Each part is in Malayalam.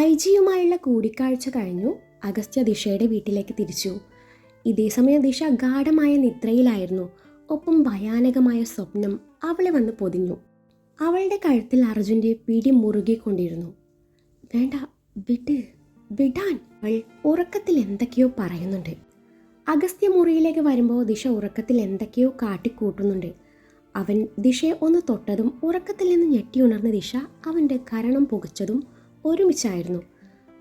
ഐജിയുമായുള്ള കൂടിക്കാഴ്ച കഴിഞ്ഞു. അഗസ്ത്യ ദിശയുടെ വീട്ടിലേക്ക് തിരിച്ചു. ഇതേസമയം ദിശ ഗാഢമായ നിദ്രയിലായിരുന്നു. ഒപ്പം ഭയാനകമായ സ്വപ്നം അവളെ വന്ന് പൊതിഞ്ഞു. അവളുടെ കഴുത്തിൽ അർജുൻ്റെ പിടി മുറുകിക്കൊണ്ടിരുന്നു. വേണ്ട, വിടാൻ. അവൾ ഉറക്കത്തിൽ എന്തൊക്കെയോ പറയുന്നുണ്ട്. അഗസ്ത്യ മുറിയിലേക്ക് വരുമ്പോൾ ദിശ ഉറക്കത്തിൽ എന്തൊക്കെയോ കാട്ടിക്കൂട്ടുന്നുണ്ട്. അവൻ ദിശയെ ഒന്ന് തൊട്ടതും ഉറക്കത്തിൽ നിന്ന് ഞെട്ടിയുണർന്ന ദിശ അവൻ്റെ കരണം പുകച്ചതും ഒരുമിച്ചായിരുന്നു.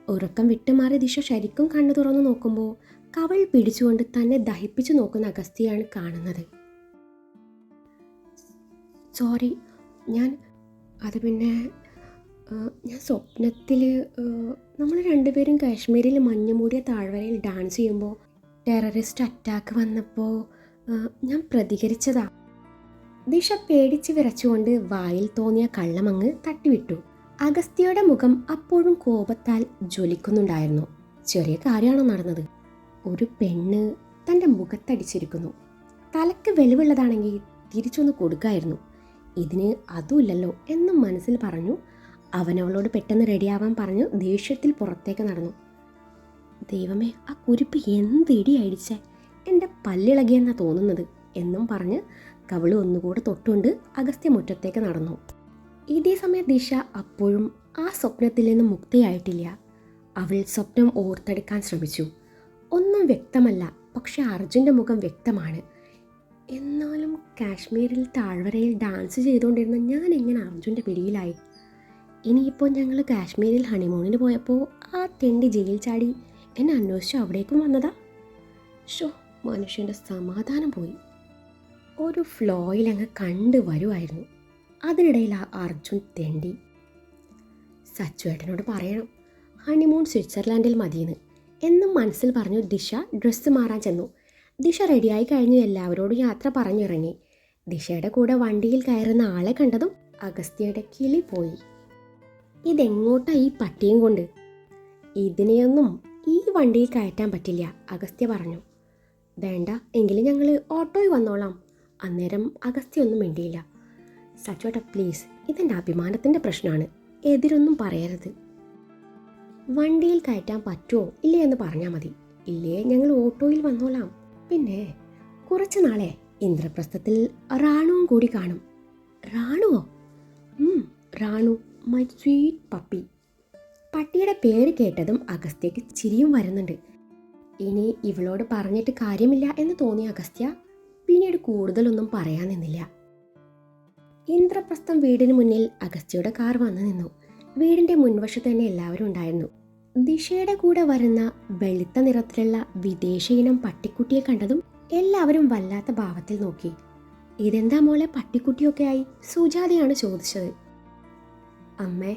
ഉറക്കം വിട്ടുമാറി ദിശ ശരിക്കും കണ്ണു തുറന്നു നോക്കുമ്പോൾ കവൾ പിടിച്ചുകൊണ്ട് തന്നെ ദഹിപ്പിച്ചു നോക്കുന്ന അഗസ്ത്യയാണ് കാണുന്നത്. സോറി, ഞാൻ സ്വപ്നത്തിൽ നമ്മൾ രണ്ടുപേരും കാശ്മീരിൽ മഞ്ഞുമൂടിയ താഴ്വരയിൽ ഡാൻസ് ചെയ്യുമ്പോൾ ടെററിസ്റ്റ് അറ്റാക്ക് വന്നപ്പോൾ ഞാൻ പ്രതികരിച്ചതാ. ദിശ പേടിച്ച് വിറച്ചുകൊണ്ട് വായിൽ തോന്നിയ കള്ളമങ്ങ് തട്ടിവിട്ടു. അഗസ്ത്യയുടെ മുഖം അപ്പോഴും കോപത്താൽ ജ്വലിക്കുന്നുണ്ടായിരുന്നു. ചെറിയ കാര്യമാണോ നടന്നത്? ഒരു പെണ്ണ് തൻ്റെ മുഖത്തടിച്ചിരിക്കുന്നു. തലക്ക് വെളിവുള്ളതാണെങ്കിൽ തിരിച്ചൊന്ന് കൊടുക്കായിരുന്നു. ഇതിന് അതുമില്ലല്ലോ എന്നും മനസ്സിൽ പറഞ്ഞു. അവനവളോട് പെട്ടെന്ന് റെഡിയാവാൻ പറഞ്ഞു ദേഷ്യത്തിൽ പുറത്തേക്ക് നടന്നു. ദൈവമേ, ആ കുരിപ്പ് എന്തിടി അടിച്ചേ, എൻ്റെ പല്ലിളകിയെന്നാണ് തോന്നുന്നത് എന്നും പറഞ്ഞ് കവള് ഒന്നുകൂടെ തൊട്ടുകൊണ്ട് അഗസ്ത്യ മുറ്റത്തേക്ക് നടന്നു. ഇതേ സമയം ദിശ അപ്പോഴും ആ സ്വപ്നത്തിൽ നിന്ന് മുക്തയായിട്ടില്ല. അവൾ സ്വപ്നം ഓർത്തെടുക്കാൻ ശ്രമിച്ചു. ഒന്നും വ്യക്തമല്ല, പക്ഷെ അർജുൻ്റെ മുഖം വ്യക്തമാണ്. എന്നാലും കാശ്മീരിൽ താഴ്വരയിൽ ഡാൻസ് ചെയ്തുകൊണ്ടിരുന്ന ഞാൻ എങ്ങനെ അർജുൻ്റെ പിടിയിലായി? ഇനിയിപ്പോൾ ഞങ്ങൾ കാശ്മീരിൽ ഹണിമൂണിന് പോയപ്പോൾ ആ തെണ്ടി ജയിൽ ചാടി എന്നെ അന്വേഷിച്ചു അവിടേക്കും വന്നതാ. മനുഷ്യൻ്റെ സമാധാനം പോയി. ഒരു ഫ്ലോയിൽ അങ്ങ് കണ്ടു വരുമായിരുന്നു. അതിനിടയിൽ ആ അർജുൻ തെണ്ടി. സച്ചുവേട്ടനോട് പറയണം ഹണിമൂൺ സ്വിറ്റ്സർലാൻഡിൽ മതിയെന്ന് എന്നും മനസ്സിൽ പറഞ്ഞു ദിശ ഡ്രസ്സ് മാറാൻ ചെന്നു. ദിശ റെഡിയായി കഴിഞ്ഞു എല്ലാവരോടും യാത്ര പറഞ്ഞിറങ്ങി. ദിശയുടെ കൂടെ വണ്ടിയിൽ കയറുന്ന ആളെ കണ്ടതും അഗസ്ത്യയുടെ കിളി പോയി. ഇതെങ്ങോട്ടാ ഈ പട്ടിയും കൊണ്ട്? ഇതിനെയൊന്നും ഈ വണ്ടിയിൽ കയറ്റാൻ പറ്റില്ല, അഗസ്ത്യ പറഞ്ഞു. വേണ്ട, എങ്കിലും ഞങ്ങൾ ഓട്ടോയിൽ വന്നോളാം. അന്നേരം അഗസ്ത്യ ഒന്നും മിണ്ടിയില്ല. സച്ചുവേട്ട പ്ലീസ്, ഇതെൻ്റെ അഭിമാനത്തിൻ്റെ പ്രശ്നമാണ്, എതിരൊന്നും പറയരുത്. വണ്ടിയിൽ കയറ്റാൻ പറ്റുമോ ഇല്ലേ എന്ന് പറഞ്ഞാൽ മതി. ഇല്ലേ ഞങ്ങൾ ഓട്ടോയിൽ വന്നോളാം. പിന്നെ കുറച്ച് നാളെ ഇന്ദ്രപ്രസ്ഥത്തിൽ റാണുവും കൂടി കാണും. റാണുവോ? Ranu, my sweet puppy. പട്ടിയുടെ പേര് കേട്ടതും അഗസ്ത്യക്ക് ചിരിയും വരുന്നുണ്ട്. ഇനി ഇവളോട് പറഞ്ഞിട്ട് കാര്യമില്ല എന്ന് തോന്നിയ അഗസ്ത്യ പിന്നീട് കൂടുതലൊന്നും പറയാൻ നിന്നില്ല. ഇന്ദ്രപ്രസ്ഥം വീടിന് മുന്നിൽ അഗസ്ത്യയുടെ കാർ വന്നു നിന്നു. വീടിന്റെ മുൻവശത്ത് തന്നെ എല്ലാവരും ഉണ്ടായിരുന്നു. ദിശയുടെ കൂടെ വരുന്ന വെളുത്ത നിറത്തിലുള്ള വിദേശ ഇനം പട്ടിക്കുട്ടിയെ കണ്ടതും എല്ലാവരും വല്ലാത്ത ഭാവത്തിൽ നോക്കി. ഇതെന്താ മോളെ പട്ടിക്കുട്ടിയൊക്കെ ആയി? സുജാതയാണ് ചോദിച്ചത്. അമ്മേ,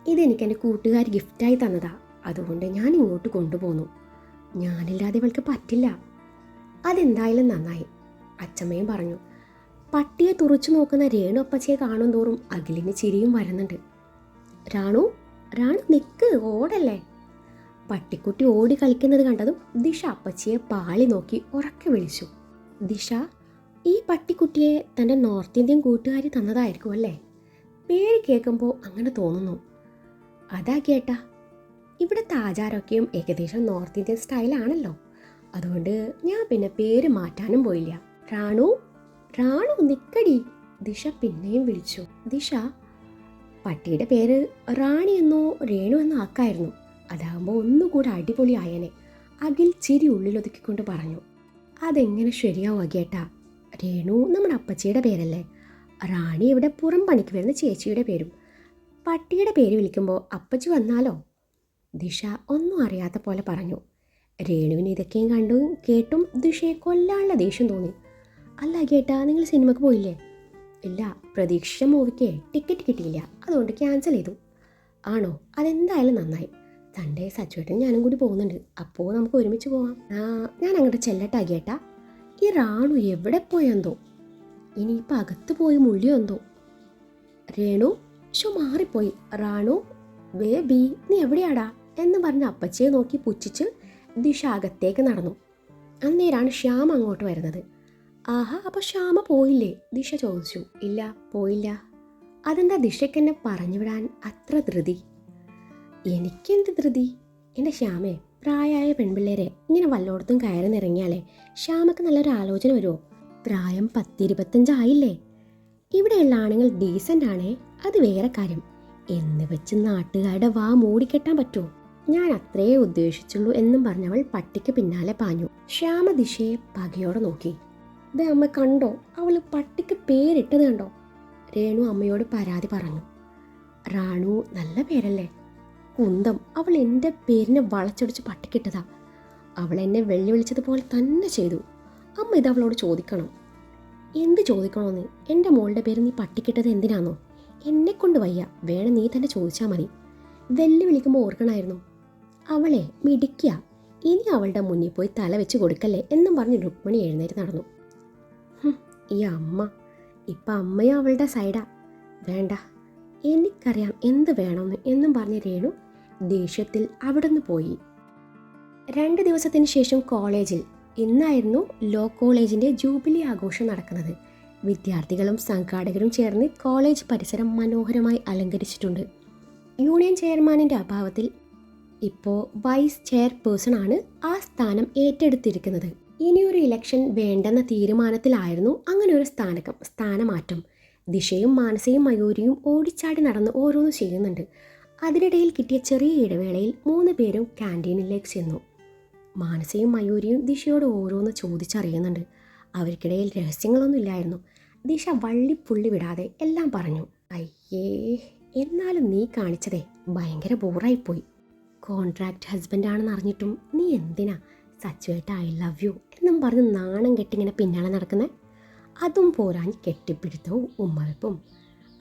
ഇതെനിക്ക് എൻ്റെ കൂട്ടുകാർ ഗിഫ്റ്റായി തന്നതാ, അതുകൊണ്ട് ഞാൻ ഇങ്ങോട്ട് കൊണ്ടുപോന്നു. ഞാനില്ലാതെ ഇവൾക്ക് പറ്റില്ല. അതെന്തായാലും നന്നായി, അച്ചമ്മയും പറഞ്ഞു. പട്ടിയെ തുറച്ചു നോക്കുന്ന രേണു അപ്പച്ചയെ കാണും തോറും അഖിലിന് ചിരിയും വരുന്നുണ്ട്. റാണു നിക്ക്, ഓടല്ലേ. പട്ടിക്കുട്ടി ഓടി കളിക്കുന്നത് കണ്ടതും ദിശ അപ്പച്ചിയെ പാളി നോക്കി ഉറക്കെ വിളിച്ചു. ദിശ, ഈ പട്ടിക്കുട്ടിയെ തൻ്റെ നോർത്ത് ഇന്ത്യൻ കൂട്ടുകാരി തന്നതായിരിക്കും അല്ലേ? പേര് കേൾക്കുമ്പോൾ അങ്ങനെ തോന്നുന്നു. അതാ കേട്ടാ, ഇവിടുത്തെ ആചാരമൊക്കെയും ഏകദേശം നോർത്ത് ഇന്ത്യൻ സ്റ്റൈലാണല്ലോ, അതുകൊണ്ട് ഞാൻ പിന്നെ പേര് മാറ്റാനും പോയില്ല. റാണു നിക്കടി, ദിശ പിന്നെയും വിളിച്ചു. ദിശ, പട്ടിയുടെ പേര് റാണി എന്നോ രേണു എന്നോ ആക്കായിരുന്നു, അതാകുമ്പോൾ ഒന്നുകൂടെ അടിപൊളി ആയനെ, അഖിൽ ചിരി ഉള്ളിലൊതുക്കിക്കൊണ്ട് പറഞ്ഞു. അതെങ്ങനെ ശരിയാവും അഖിയേട്ടാ? രേണു നമ്മുടെ അപ്പച്ചിയുടെ പേരല്ലേ, റാണി ഇവിടെ പുറം പണിക്ക് വരുന്ന ചേച്ചിയുടെ പേരും. പട്ടിയുടെ പേര് വിളിക്കുമ്പോൾ അപ്പച്ചി വന്നാലോ? ദിശ ഒന്നും അറിയാത്ത പോലെ പറഞ്ഞു. രേണുവിന് ഇതൊക്കെയും കണ്ടും കേട്ടും ദിശയെ കൊല്ലാനുള്ള ദേഷ്യം തോന്നി. അല്ല കേട്ടാ, നിങ്ങൾ സിനിമക്ക് പോയില്ലേ? ഇല്ല, പ്രതീക്ഷിച്ച മൂവിക്ക് ടിക്കറ്റ് കിട്ടിയില്ല, അതുകൊണ്ട് ക്യാൻസൽ ചെയ്തു. ആണോ? അതെന്തായാലും നന്നായി. സൺഡേ സച്ചുവേട്ടൻ ഞാനും കൂടി പോകുന്നുണ്ട്, അപ്പോൾ നമുക്ക് ഒരുമിച്ച് പോവാം. ഞാൻ അങ്ങോട്ട് ചെല്ലട്ടാ കേട്ടാ. ഈ റാണു എവിടെ പോയെന്തോ, ഇനിയിപ്പോൾ അകത്ത് പോയി മുള്ളിയോ എന്തോ. രേണു മാറിപ്പോയി. റാണു ബേബി നീ എവിടെയാടാ എന്ന് പറഞ്ഞ് അപ്പച്ചയെ നോക്കി പുച്ഛിച്ച് ദിശ അകത്തേക്ക് നടന്നു. അന്നേരാണ് ശ്യാമ അങ്ങോട്ട് വരുന്നത്. ആഹാ, അപ്പോൾ ശ്യാമ പോയില്ലേ? ദിശ ചോദിച്ചു. ഇല്ല, പോയില്ല. അതെന്താ ദിശയ്ക്ക് എന്നെ പറഞ്ഞു വിടാൻ അത്ര ധൃതി? എനിക്കെന്ത് ധൃതി? എൻ്റെ ശ്യാമേ, പ്രായമായ പെൺപിള്ളേരെ ഇങ്ങനെ വല്ലോടത്തും കയറി നിറങ്ങിയാലേ ശ്യാമക്ക് നല്ലൊരു ആലോചന വരുമോ? പ്രായം 10-25 ഇവിടെയുള്ള ആണുങ്ങൾ ഡീസൻ്റ് ആണേ, അത് വേറെ കാര്യം. എന്ന് വെച്ച് നാട്ടുകാരുടെ വാ മൂടിക്കെട്ടാൻ പറ്റുമോ? ഞാൻ അത്രേ ഉദ്ദേശിച്ചുള്ളൂ എന്നും പറഞ്ഞവൾ പട്ടിക്ക് പിന്നാലെ പാഞ്ഞു. ശ്യാമ ദിശയെ പകയോടെ നോക്കി. ദേ അമ്മ കണ്ടോ, അവള് പട്ടിക്ക് പേരിട്ടത് കണ്ടോ? രേണു അമ്മയോട് പരാതി പറഞ്ഞു. റാണു നല്ല പേരല്ലേ? കുന്തം, അവൾ എൻ്റെ പേരിനെ വളച്ചൊടിച്ച് പട്ടിക്കിട്ടതാ. അവൾ എന്നെ വെല്ലുവിളിച്ചതുപോലെ തന്നെ ചെയ്തു. അമ്മ ഇത് അവളോട് ചോദിക്കണം. എന്ത് ചോദിക്കണമെന്ന്? എൻ്റെ മോളുടെ പേര് നീ പട്ടിക്കിട്ടത് എന്തിനാണോ? എന്നെക്കൊണ്ട് വയ്യ, വേണം നീ തന്നെ ചോദിച്ചാൽ മതി. വെല്ലുവിളിക്കുമ്പോൾ ഓർക്കണമായിരുന്നു. അവളെ മിടിക്കുക, ഇനി അവളുടെ മുന്നിൽ പോയി തല വെച്ച് കൊടുക്കല്ലേ എന്നും പറഞ്ഞ് രുക്മിണി എഴുന്നേറ്റ് നടന്നു. ഈ അമ്മ ഇപ്പം അമ്മയും അവളുടെ സൈഡാ. വേണ്ട, എനിക്കറിയാം എന്ത് വേണമെന്ന് എന്നും പറഞ്ഞ് രേണു ദേഷ്യത്തിൽ അവിടുന്ന് പോയി. 2 ദിവസത്തിന് ശേഷം കോളേജിൽ ഇന്നായിരുന്നു ലോ കോളേജിൻ്റെ ജൂബിലി ആഘോഷം നടക്കുന്നത്. വിദ്യാർത്ഥികളും സംഘാടകരും ചേർന്ന് കോളേജ് പരിസരം മനോഹരമായി അലങ്കരിച്ചിട്ടുണ്ട്. യൂണിയൻ ചെയർമാനിൻ്റെ അഭാവത്തിൽ ഇപ്പോൾ വൈസ് ചെയർപേഴ്സൺ ആണ് ആ സ്ഥാനം ഏറ്റെടുത്തിരിക്കുന്നത്. ഇനിയൊരു ഇലക്ഷൻ വേണ്ടെന്ന തീരുമാനത്തിലായിരുന്നു അങ്ങനെ ഒരു സ്ഥാനമാറ്റം. ദിശയും മാനസയും മയൂരിയും ഓടിച്ചാടി നടന്ന് ഓരോന്ന് ചെയ്യുന്നുണ്ട്. അതിനിടയിൽ കിട്ടിയ ചെറിയ ഇടവേളയിൽ 3 പേരും ക്യാൻറ്റീനിലേക്ക് ചെന്നു. മാനസയും മയൂരിയും ദിശയോട് ഓരോന്ന് ചോദിച്ചറിയുന്നുണ്ട്. അവർക്കിടയിൽ രഹസ്യങ്ങളൊന്നും ഇല്ലായിരുന്നു. ദിശ വള്ളിപ്പുള്ളി വിടാതെ എല്ലാം പറഞ്ഞു. അയ്യേ, എന്നാലും നീ കാണിച്ചതേ ഭയങ്കര ബോറായിപ്പോയി. കോൺട്രാക്ട് ഹസ്ബൻഡാണെന്ന് അറിഞ്ഞിട്ടും നീ എന്തിനാ സച്ചുവേട്ട ഐ ലവ് യു എന്നും പറഞ്ഞ് നാണം കെട്ടിങ്ങനെ പിന്നാലെ നടക്കുന്നത്? അതും പോരാൻ കെട്ടിപ്പിടുത്തവും ഉമ്മവെപ്പും,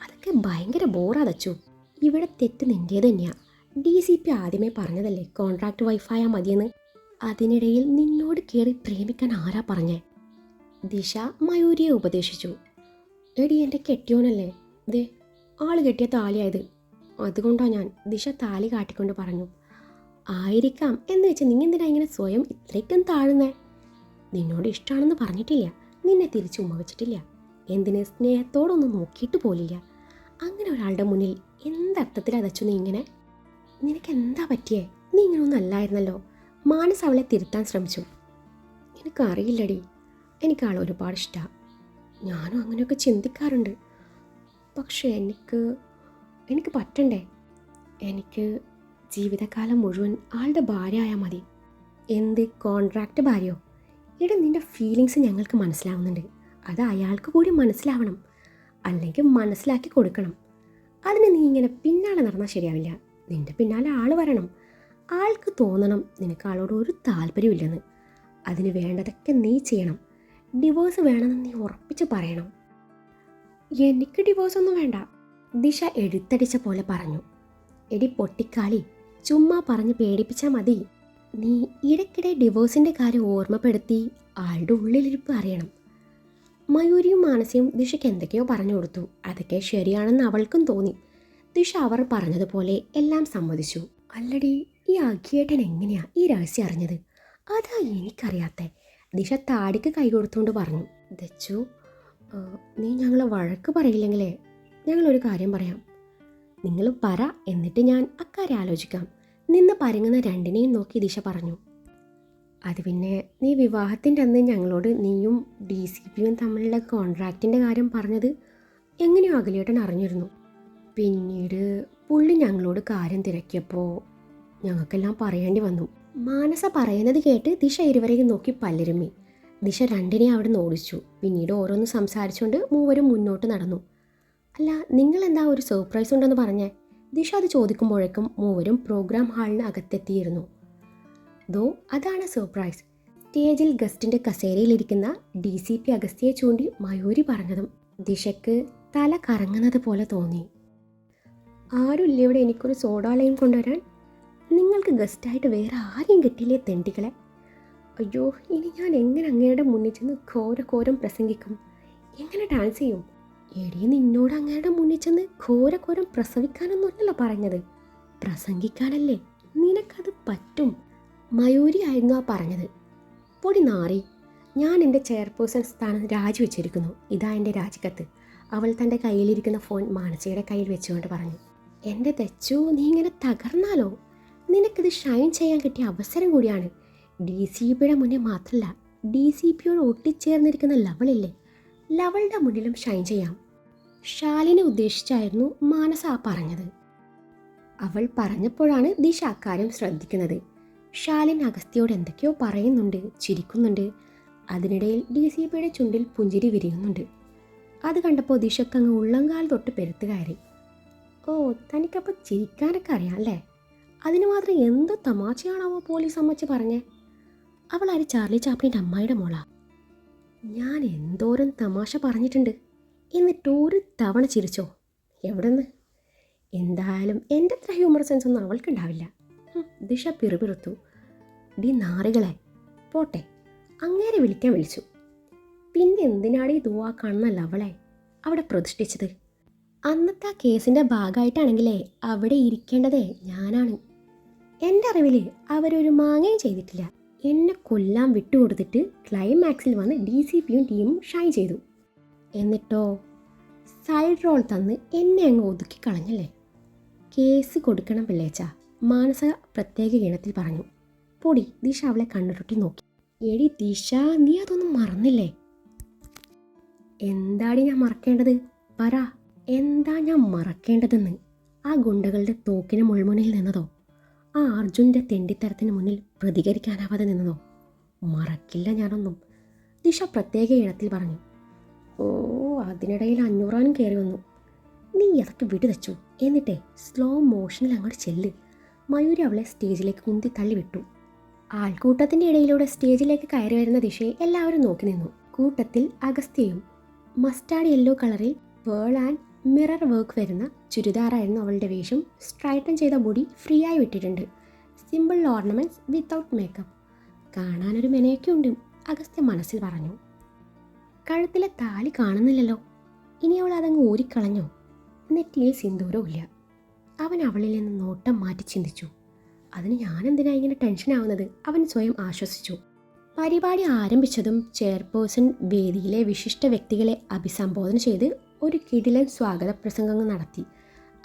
അതൊക്കെ ഭയങ്കര ബോറാ തച്ചു. ഇവിടെ തെറ്റ് നിൻ്റേത് തന്നെയാണ്. DCP ആദ്യമേ പറഞ്ഞതല്ലേ കോൺട്രാക്ട് വൈഫായാൽ മതിയെന്ന്. അതിനിടയിൽ നിന്നോട് കയറി പ്രേമിക്കാൻ ആരാ പറഞ്ഞേ? ദിശ മയൂരിയെ ഉപദേശിച്ചു. എടി, എൻ്റെ കെട്ടിയോനല്ലേ, ദേ ആള് കെട്ടിയ താലിയായത്, അതുകൊണ്ടാണ് ഞാൻ. ദിശ താലി കാട്ടിക്കൊണ്ട് പറഞ്ഞു. ആയിരിക്കാം എന്ന് വെച്ച് നീ എന്തിനാ ഇങ്ങനെ സ്വയം ഇത്രയ്ക്കും താഴുന്നേ? നിന്നോട് ഇഷ്ടമാണെന്ന് പറഞ്ഞിട്ടില്ല, നിന്നെ തിരിച്ച് ഉമ്മ വെച്ചിട്ടില്ല, എന്തിന് സ്നേഹത്തോടൊന്നും നോക്കിയിട്ട് പോലില്ല. അങ്ങനെ ഒരാളുടെ മുന്നിൽ എന്തർത്ഥത്തിലാ തച്ചു നീ ഇങ്ങനെ? നിനക്ക് എന്താ പറ്റിയേ? നീ ഇങ്ങനെ ഒന്നും അല്ലായിരുന്നല്ലോ. മാനസ് അവളെ തിരുത്താൻ ശ്രമിച്ചു. എനിക്കറിയില്ലടി, എനിക്കാൾ ഒരുപാട് ഇഷ്ടമാണ്. ഞാനും അങ്ങനെയൊക്കെ ചിന്തിക്കാറുണ്ട്. പക്ഷേ എനിക്ക് പറ്റണ്ടേ? എനിക്ക് ജീവിതകാലം മുഴുവൻ ആളുടെ ഭാര്യ ആയാൽ മതി. എന്ത് കോൺട്രാക്റ്റ് ഭാര്യയോ? ഇവിടെ നിൻ്റെ ഫീലിങ്സ് ഞങ്ങൾക്ക് മനസ്സിലാവുന്നുണ്ട്, അത് അയാൾക്ക് കൂടി മനസ്സിലാവണം, അല്ലെങ്കിൽ മനസ്സിലാക്കി കൊടുക്കണം. അതിന് നീ ഇങ്ങനെ പിന്നാലെ നടന്നാൽ ശരിയാവില്ല. നിൻ്റെ പിന്നാലെ ആൾ വരണം. ആൾക്ക് തോന്നണം നിനക്ക് ആളോട് ഒരു താല്പര്യമില്ലെന്ന്. അതിന് വേണ്ടതൊക്കെ നീ ചെയ്യണം. ഡിവോഴ്സ് വേണമെന്ന് നീ ഉറപ്പിച്ച് പറയണം. എനിക്ക് ഡിവോഴ്സൊന്നും വേണ്ട, ദിശ എടുത്തടിച്ച പോലെ പറഞ്ഞു. എടി പൊട്ടിക്കാളി, ചുമ്മാ പറഞ്ഞ് പേടിപ്പിച്ചാൽ മതി. നീ ഇടയ്ക്കിടെ ഡിവോഴ്സിൻ്റെ കാര്യം ഓർമ്മപ്പെടുത്തി ആളുടെ ഉള്ളിലിരിപ്പ് അറിയണം. മയൂരിയും മാനസയും ദിശയ്ക്ക് എന്തൊക്കെയോ പറഞ്ഞു കൊടുത്തു. അതൊക്കെ ശരിയാണെന്ന് അവൾക്കും തോന്നി. ദിശ അവർ പറഞ്ഞതുപോലെ എല്ലാം സമ്മതിച്ചു. അല്ലടി, ഈ അഖിയേട്ടൻ എങ്ങനെയാ ഈ രഹസ്യം അറിഞ്ഞത്? അതാ എനിക്കറിയാത്തെ. ദിശ താടിക്ക് കൈ കൊടുത്തുകൊണ്ട് പറഞ്ഞു. ദച്ചു, നീ ഞങ്ങളെ വഴക്ക് പറയില്ലെങ്കിലേ ഞങ്ങളൊരു കാര്യം പറയാം. നിങ്ങൾ പറ, എന്നിട്ട് ഞാൻ അക്കാര്യം ആലോചിക്കാം. നിന്ന് പരുങ്ങുന്ന രണ്ടിനെയും നോക്കി ദിശ പറഞ്ഞു. അത് പിന്നെ നീ വിവാഹത്തിൻ്റെ അന്ന് ഞങ്ങളോട് നീയും DCPയും തമ്മിലുള്ള കോൺട്രാക്റ്റിൻ്റെ കാര്യം പറഞ്ഞത് എങ്ങനെയോ അഖിലേട്ടൻ അറിഞ്ഞിരുന്നു. പിന്നീട് പുള്ളി ഞങ്ങളോട് കാര്യം തിരക്കിയപ്പോൾ ഞങ്ങൾക്കെല്ലാം പറയേണ്ടി വന്നു. മാനസ പറയുന്നത് കേട്ട് ദിശ ഇരുവരെയും നോക്കി പല്ലിരുമ്മി. ദിശ രണ്ടിനെയും അവിടെ നിന്ന് ഓടിച്ചു. പിന്നീട് ഓരോന്ന് സംസാരിച്ചുകൊണ്ട് മൂവരും മുന്നോട്ട് നടന്നു. അല്ല, നിങ്ങളെന്താ ഒരു സർപ്രൈസ് ഉണ്ടെന്ന് പറഞ്ഞേ? ദിശ അത് ചോദിക്കുമ്പോഴേക്കും മൂവരും പ്രോഗ്രാം ഹാളിന് അകത്തെത്തിയിരുന്നു. ദോ അതാണ് സർപ്രൈസ്. സ്റ്റേജിൽ ഗസ്റ്റിൻ്റെ കസേരയിലിരിക്കുന്ന DCP അഗസ്ത്യയെ ചൂണ്ടി മയൂരി പറഞ്ഞതും ദിശയ്ക്ക് തല കറങ്ങുന്നത് പോലെ തോന്നി. ആരുമില്ല ഇവിടെ എനിക്കൊരു സോഡാലയം കൊണ്ടുവരാൻ? നിങ്ങൾക്ക് ഗസ്റ്റായിട്ട് വേറെ ആരെയും കിട്ടിയില്ലേ തെണ്ടികളെ? അയ്യോ, ഇനി ഞാൻ എങ്ങനെ അങ്ങയുടെ മുന്നിൽ ചെന്ന് ഘോരം പ്രസംഗിക്കും? എങ്ങനെ ഡാൻസ് ചെയ്യും? എടി, നിന്നോട് അങ്ങയുടെ മുന്നിൽ ചെന്ന് ഘോരം പ്രസവിക്കാനൊന്നുമല്ലല്ലോ പറഞ്ഞത്, പ്രസംഗിക്കാനല്ലേ. നിനക്കത് പറ്റും. മയൂരി ആയിരുന്നു ആ പറഞ്ഞത്. പൊടി നാറി, ഞാൻ എൻ്റെ ചെയർപേഴ്സൺ സ്ഥാനം രാജിവെച്ചിരിക്കുന്നു. ഇതാ എൻ്റെ രാജിക്കത്ത്. അവൾ തൻ്റെ കയ്യിലിരിക്കുന്ന ഫോൺ മാനസയുടെ കയ്യിൽ വെച്ചുകൊണ്ട് പറഞ്ഞു. എൻ്റെ തെച്ചു, നീ ഇങ്ങനെ തകർന്നാലോ? നിനക്കിത് ഷൈൻ ചെയ്യാൻ കിട്ടിയ അവസരം കൂടിയാണ്. DCPയുടെ മുന്നിൽ മാത്രമല്ല, DCPയോട് ഒട്ടിച്ചേർന്നിരിക്കുന്ന ലവളില്ലേ, ലവളുടെ മുന്നിലും ഷൈൻ ചെയ്യാം. ശാലിനെ ഉദ്ദേശിച്ചായിരുന്നു മാനസ പറഞ്ഞത്. അവൾ പറഞ്ഞപ്പോഴാണ് ദിശ അക്കാര്യം ശ്രദ്ധിക്കുന്നത്. ശാലിൻ അഗസ്ത്യയോട് എന്തൊക്കെയോ പറയുന്നുണ്ട്, ചിരിക്കുന്നുണ്ട്. അതിനിടയിൽ DCPയുടെ ചുണ്ടിൽ പുഞ്ചിരി വിരിയുന്നുണ്ട്. അത് കണ്ടപ്പോൾ ദിശക്കങ്ങ് ഉള്ളങ്കാൽ തൊട്ട് പെരുത്ത് കയറി. ഓ, തനിക്കപ്പോൾ ചിരിക്കാനൊക്കെ അറിയാം അല്ലേ? അതിന് മാത്രം എന്തോ തമാശയാണാവോ പോലീസ് അമ്മച്ചി പറഞ്ഞേ? അവൾ ആര് ചാർലി ചാപ്ലിൻ്റെ അമ്മായിയുടെ മോളാ. ഞാൻ എന്തോരം തമാശ പറഞ്ഞിട്ടുണ്ട്, എന്നിട്ട് ഒരു തവണ ചിരിച്ചോ? എവിടെന്ന്? എന്തായാലും എൻ്റെ അത്ര ഹ്യൂമർ സെൻസ് ഒന്നും അവൾക്കുണ്ടാവില്ല. ദിശ പിറുപിറുത്തു. ഡി നാറികളെ, പോട്ടെ, അങ്ങേരെ വിളിക്കാൻ വിളിച്ചു. പിന്നെ എന്തിനാണ് ഈ ദുവാ കാണുന്നല്ല അവളെ അവിടെ പ്രതിഷ്ഠിച്ചത്? അന്നത്തെ ആ കേസിൻ്റെ ഭാഗമായിട്ടാണെങ്കിലേ അവിടെ ഇരിക്കേണ്ടതേ ഞാനാണ്. എൻ്റെ അറിവിൽ അവരൊരു മാങ്ങയും ചെയ്തിട്ടില്ല. എന്നെ കൊല്ലാൻ വിട്ടുകൊടുത്തിട്ട് ക്ലൈമാക്സിൽ വന്ന് DCPയും ടീമും ഷൈൻ ചെയ്തു. എന്നിട്ടോ സൈഡ് റോൾ തന്ന് എന്നെ അങ്ങ് ഒതുക്കി കളഞ്ഞല്ലേ. കേസ് കൊടുക്കണം പിള്ളേച്ച, മാനസ പ്രത്യേക ഗണത്തിൽ പറഞ്ഞു. പൊടി, ദിശ അവളെ കണ്ണുരുട്ടി നോക്കി. എടി ദിശ, നീ അതൊന്നും മറന്നില്ലേ? എന്താടി ഞാൻ മറക്കേണ്ടത്? പറ, എന്താ ഞാൻ മറക്കേണ്ടതെന്ന്? ആ ഗുണ്ടകളുടെ തോക്കിന് മുൾമുനയിൽ നിന്നതോ? ആ അർജുൻ്റെ തെണ്ടിത്തരത്തിന് മുന്നിൽ പ്രതികരിക്കാനാവാതെ നിന്നതോ? മറക്കില്ല ഞാനൊന്നും, ദിശ പ്രത്യേക ഇനത്തിൽ പറഞ്ഞു. ഓ, അതിനിടയിൽ 500 കയറി വന്നു. നീ അതൊക്കെ വിടുതച്ചു. എന്നിട്ടേ സ്ലോ മോഷനിൽ അങ്ങോട്ട് ചെല്ല്. മയൂരി അവളെ സ്റ്റേജിലേക്ക് കുന്തി തള്ളി വിട്ടു. ആൾക്കൂട്ടത്തിൻ്റെ ഇടയിലൂടെ സ്റ്റേജിലേക്ക് കയറി വരുന്ന ദിശയെ എല്ലാവരും നോക്കി നിന്നു. കൂട്ടത്തിൽ അഗസ്ത്യയും. മസ്റ്റാർഡ് യെല്ലോ കളറിൽ പേൾ ആൻഡ് മിറർ വർക്ക് വരുന്ന ചുരിദാറായിരുന്നു അവളുടെ വേഷം. സ്ട്രൈറ്റൻ ചെയ്ത മുടി ഫ്രീ ആയി വിട്ടിട്ടുണ്ട്. Simple ornaments without makeup. കാണാനൊരു മെനയൊക്കെ ഉണ്ട്, അഗസ്ത്യ മനസ്സിൽ പറഞ്ഞു. കഴുത്തിലെ താലി കാണുന്നില്ലല്ലോ. ഇനി അവൾ അതങ്ങ് ഊരിക്കളഞ്ഞോ? നെറ്റിയിൽ സിന്ദൂരവും ഇല്ല. അവൻ അവളിൽ നിന്ന് നോട്ടം മാറ്റി ചിന്തിച്ചു. അതിന് ഞാനെന്തിനാ ഇങ്ങനെ ടെൻഷനാവുന്നത്? അവൻ സ്വയം ആശ്വസിച്ചു. പരിപാടി ആരംഭിച്ചതും ചെയർപേഴ്സൺ വേദിയിലെ വിശിഷ്ട വ്യക്തികളെ അഭിസംബോധന ചെയ്ത് ഒരു കിടിലൻ സ്വാഗത പ്രസംഗങ്ങൾ നടത്തി.